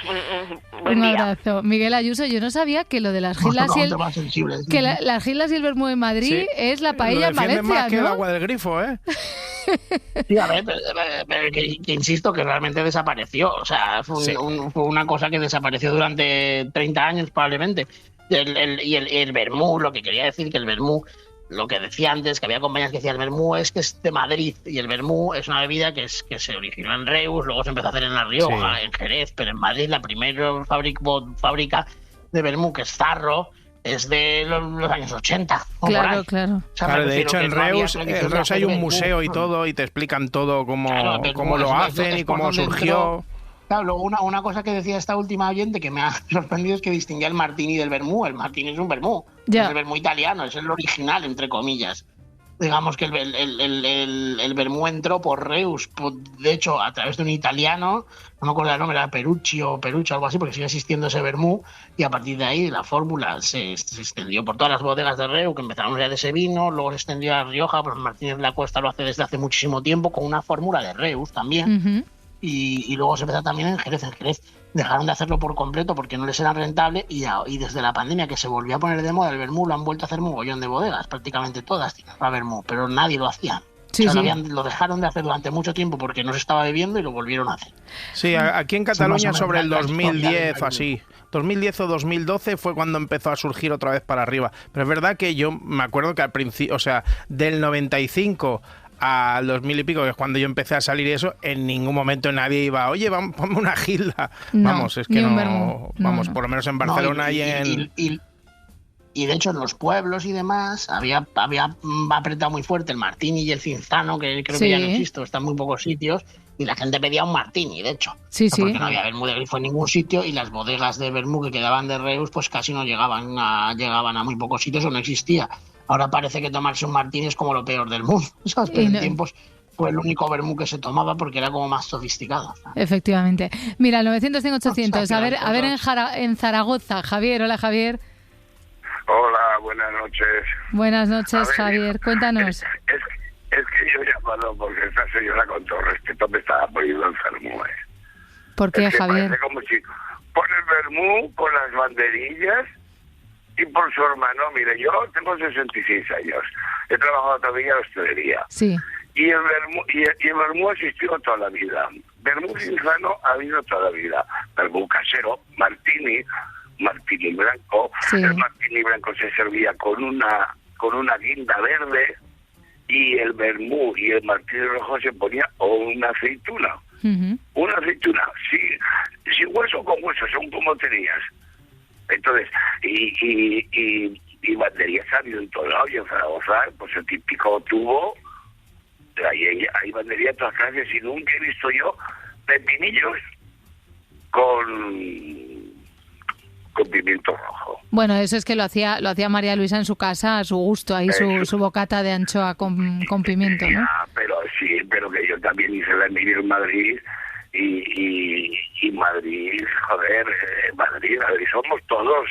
Un abrazo. Miguel Ayuso, yo no sabía que lo de las gilas y las gilas y el vermú en Madrid es la paella en Valencia, más que ¿no? el agua del grifo, ¿eh? Sí, a ver, pero que insisto que realmente desapareció. O sea, fue una cosa que desapareció durante 30 años probablemente. Y el vermú, lo que quería decir que el vermú, lo que decía antes, que había compañías que decían el vermú es que es de Madrid, y el vermú es una bebida que se originó en Reus, luego se empezó a hacer en La Rioja, en Jerez, pero en Madrid la primera fábrica de vermú, que es Zarro, es de los años 80. Claro. O sea, de hecho en Reus hay un museo y todo, y te explican todo cómo lo hacen y cómo surgió. Claro, luego una cosa que decía esta última oyente que me ha sorprendido es que distinguía el martini del vermú. El martini es un vermú, es el vermú italiano, es el original, entre comillas. Digamos que el vermú entró por Reus, de hecho, a través de un italiano, no me acuerdo el nombre, era Perucci, algo así, porque sigue existiendo ese vermú, y a partir de ahí la fórmula se extendió por todas las bodegas de Reus, que empezaron ya de ese vino, luego se extendió a La Rioja, pues Martínez de la Cuesta lo hace desde hace muchísimo tiempo, con una fórmula de Reus también. Y luego se empezó también en Jerez. En Jerez dejaron de hacerlo por completo porque no les era rentable, y desde la pandemia que se volvió a poner de moda el vermú, lo han vuelto a hacer mogollón de bodegas, prácticamente todas tienen para vermú, pero nadie lo hacía. Lo dejaron de hacer durante mucho tiempo porque no se estaba bebiendo y lo volvieron a hacer. Sí, aquí en Cataluña sobre el 2010 así. 2010 o 2012 fue cuando empezó a surgir otra vez para arriba. Pero es verdad que yo me acuerdo que al principio, o sea, del 95 al 2000 y pico, que es cuando yo empecé a salir eso, en ningún momento nadie iba, oye, vamos, ponme una gilda. No, vamos, es que no, vamos, por lo menos en Barcelona y de hecho en los pueblos y demás había apretado muy fuerte el martini y el cinzano, que creo que ya no existe, está en muy pocos sitios, y la gente pedía un martini, de hecho. Porque no había vermú de grifo en ningún sitio, y las bodegas de vermú que quedaban de Reus pues casi no llegaban a muy pocos sitios, o no existía. Ahora parece que tomarse un martini es como lo peor del mundo, ¿sabes? Pero en tiempos fue el único vermú que se tomaba porque era como más sofisticado. Efectivamente. Mira, el 900-100-800. A ver en Zaragoza. Javier, hola Javier. Hola, buenas noches. Buenas noches, Javier. Cuéntanos. Es que yo he llamado porque esta señora, con todo respeto, me estaba poniendo enfermo. ¿Por qué, Javier? Como si por el vermú, con las banderillas y por su hermano. Mire, yo tengo 66 años. He trabajado todavía en la hostelería. Sí. Y el vermú existió toda la vida. vermú cinzano ha habido toda la vida. Vermú casero, martini blanco. Sí. El martini blanco se servía con una guinda verde, y el vermú y el martini rojo se ponía una aceituna. Una aceituna, sin hueso, con hueso, según como tenías. Entonces, y banderías ha habido en todo lado, y en Zaragoza, pues el típico tubo, hay banderías de todas clases, y nunca he visto yo pepinillos con pimiento rojo. Bueno, eso es que lo hacía María Luisa en su casa a su gusto, ahí su bocata de anchoa con pimiento, ¿no? Ya, pero que yo también hice la Emilio en Madrid, y Madrid, joder, Madrid somos todos,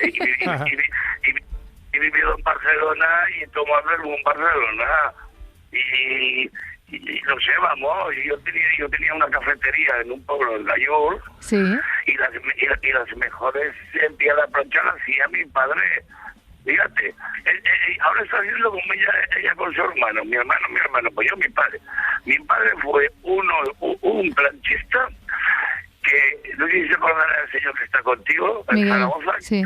y vivido en Barcelona y tomado vermú en Barcelona, y no sé, vamos, yo tenía una cafetería en un pueblo de Gallur, sí, y las mejores a la plancha las hacía mi padre. Fíjate, ahora está haciendo como ella con su hermano, mi hermano, pues yo mi padre. Mi padre fue un planchista que, no sé si se acordará del señor que está contigo, en Zaragoza, sí.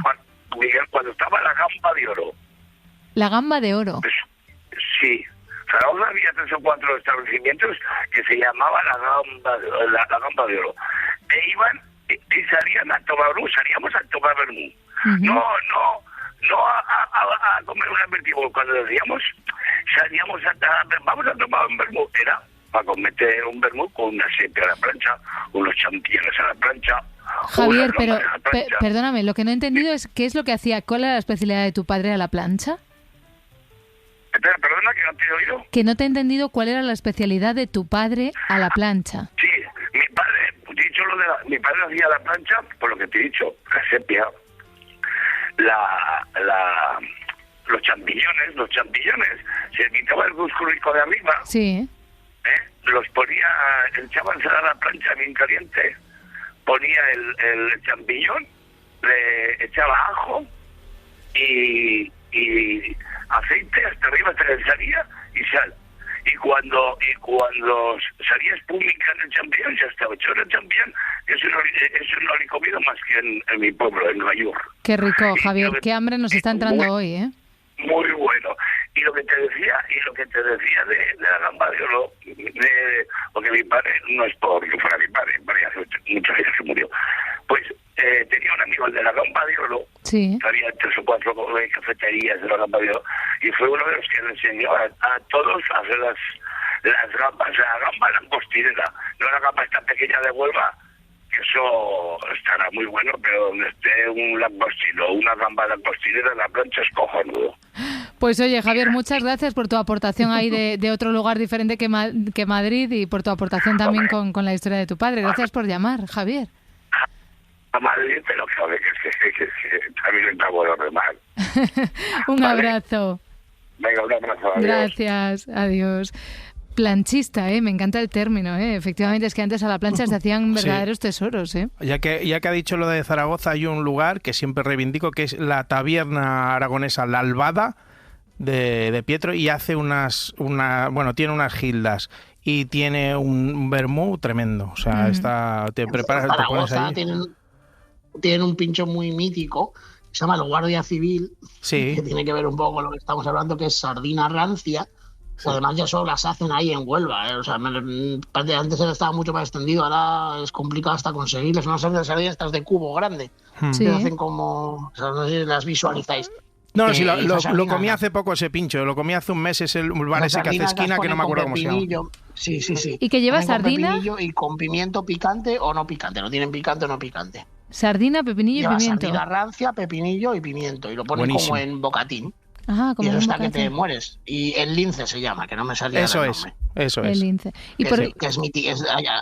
Cuando estaba la gamba de oro. La gamba de oro. Sí. Zaragoza había 3 o 4 establecimientos que se llamaban la gamba de oro. E iban y salían a tomar vermú, salíamos a tomar vermú. No a comer un aperitivo. Cuando decíamos, salíamos vamos a tomar un vermú, era para cometer un vermú con una sepia a la plancha, unos champiñones a la plancha. Javier, pero perdóname, lo que no he entendido es qué es lo que hacía, cuál era la especialidad de tu padre a la plancha. Perdona, que no te he oído. Que no te he entendido cuál era la especialidad de tu padre a la plancha. Sí, mi padre, mi padre hacía la plancha, por lo que te he dicho, la sepia, los champiñones, se quitaba el musculico de arriba, sí, los ponía, echaban a la plancha bien caliente, ponía el champiñón, le echaba ajo y aceite hasta arriba, hasta que salía, y sal. Y cuando salía espúmica en el champiñón, ya estaba hecho el champiñón. Eso no lo he comido más que en mi pueblo, en Gallur. Qué rico, Javier, qué hambre nos está entrando hoy, ¿eh? Muy bueno. Y lo que te decía de la gamba de oro, porque mi padre, no es porque fuera mi padre hace muchos años que murió, pues tenía un amigo, el de la gamba de oro, sí, había 3 o 4 cafeterías de la gamba de oro, y fue uno de los que le enseñó a todos a hacer las gambas, la gamba langostinera, no la gamba esta pequeña de Huelva, que eso estará muy bueno, pero donde esté un langostino, una gamba langostinera en la plancha es cojonudo. Pues oye, Javier, muchas gracias por tu aportación ahí de otro lugar diferente que Madrid, y por tu aportación también con la historia de tu padre. Gracias por llamar, Javier. A Madrid, pero que también está bueno remar. Un abrazo. Venga, un abrazo. Adiós. Gracias, adiós. Planchista, me encanta el término, efectivamente, es que antes a la plancha se hacían verdaderos tesoros, Ya que ha dicho lo de Zaragoza, hay un lugar que siempre reivindico, que es la taberna aragonesa La Albada de Pietro, y hace tiene unas gildas y tiene un vermú tremendo, o sea, te preparas, te pones ahí. Tienen un pincho muy mítico, se llama el Guardia Civil, sí, que tiene que ver un poco con lo que estamos hablando, que es sardina rancia. Sí. Además ya solo las hacen ahí en Huelva, O sea, antes estaba mucho más extendido, ahora es complicado hasta conseguirlas. Unas sardinas estas de cubo grande, que hacen como, o sea, no sé si las visualizáis. No, sí, lo comí hace poco ese pincho, lo comí hace un mes, es el bar ese que hace esquina, que no me acuerdo cómo se llama. Sí. ¿Y que lleva sardina? Con pepinillo y con pimiento picante o no picante, no tienen picante o no picante. Sardina, pepinillo y pimiento. Sardina rancia, pepinillo y pimiento, y lo ponen como en bocatín. Ajá, como y eso está que te mueres. Y el lince se llama, que no me salía el nombre. Eso es. El lince.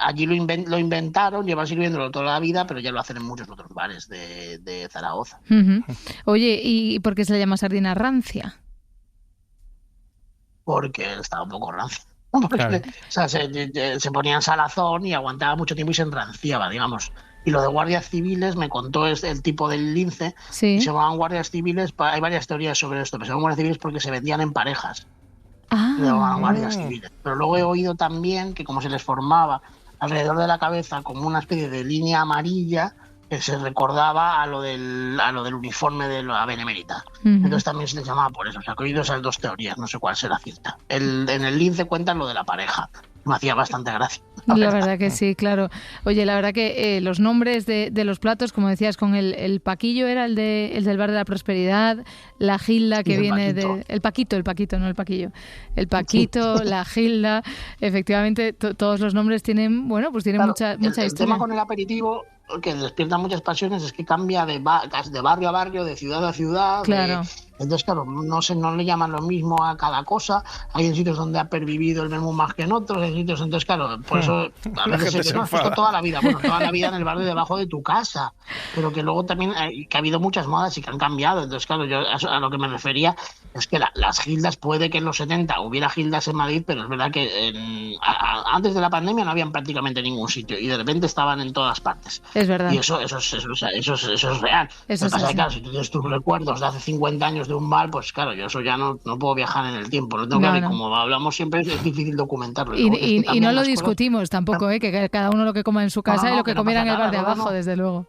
Allí lo inventaron, llevan sirviéndolo toda la vida, pero ya lo hacen en muchos otros bares de Zaragoza. Oye, ¿y por qué se le llama sardina rancia? Porque estaba un poco rancia. Claro. O sea, se ponía en salazón y aguantaba mucho tiempo y se enranciaba, digamos. Y lo de guardias civiles, me contó el tipo del lince, sí, se llamaban guardias civiles, hay varias teorías sobre esto, pero se llamaban guardias civiles porque se vendían en parejas. Se llamaban guardias civiles. Pero luego he oído también que como se les formaba alrededor de la cabeza como una especie de línea amarilla que se recordaba a lo del uniforme de la Benemérita. Entonces también se le llamaba por eso. O sea, que he oído esas dos teorías, no sé cuál será cierta. En el lince cuentan lo de la pareja. Me hacía bastante gracia. La verdad que sí, claro. Oye, la verdad que los nombres de los platos, como decías, con el paquillo era el del Bar de la Prosperidad, la gilda que viene de... El paquito, no el paquillo. El paquito, la gilda, efectivamente, todos los nombres tienen, bueno, pues tienen mucha historia. El tema con el aperitivo que despierta muchas pasiones es que cambia de barrio a barrio, de ciudad a ciudad. Claro. Entonces, claro, no le llaman lo mismo a cada cosa. Hay en sitios donde ha pervivido el menú más que en otros, en sitios, entonces, claro, por eso a veces se esto toda la vida. Bueno, toda la vida en el bar de debajo de tu casa, pero que luego también que ha habido muchas modas y que han cambiado. Entonces, claro, yo a lo que me refería es que las gildas, puede que en los 70 hubiera gildas en Madrid, pero es verdad que antes de la pandemia no habían prácticamente ningún sitio y de repente estaban en todas partes. Es verdad. Y eso es real. Eso lo que pasa es que, claro, si tú tienes tus recuerdos de hace 50 años de un bar, pues claro, yo eso ya no puedo viajar en el tiempo. No tengo que ver, como hablamos siempre, es difícil documentarlo. Y no lo discutimos tampoco, que cada uno lo que coma en su casa y lo que comiera en el bar de abajo, desde luego.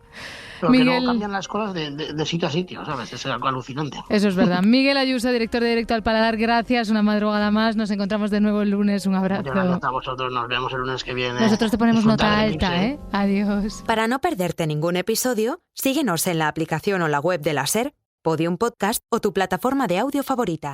Pero Miguel... que luego cambian las cosas de sitio a sitio, ¿sabes? Es algo alucinante. Eso es verdad. Miguel Ayuso, director de Directo al Paladar, gracias. Una madrugada más. Nos encontramos de nuevo el lunes. Un abrazo. Gracias a vosotros. Nos vemos el lunes que viene. Nosotros te ponemos nota alta, ¿eh? Adiós. Para no perderte ningún episodio, síguenos en la aplicación o la web de la SER, Podium Podcast o tu plataforma de audio favorita.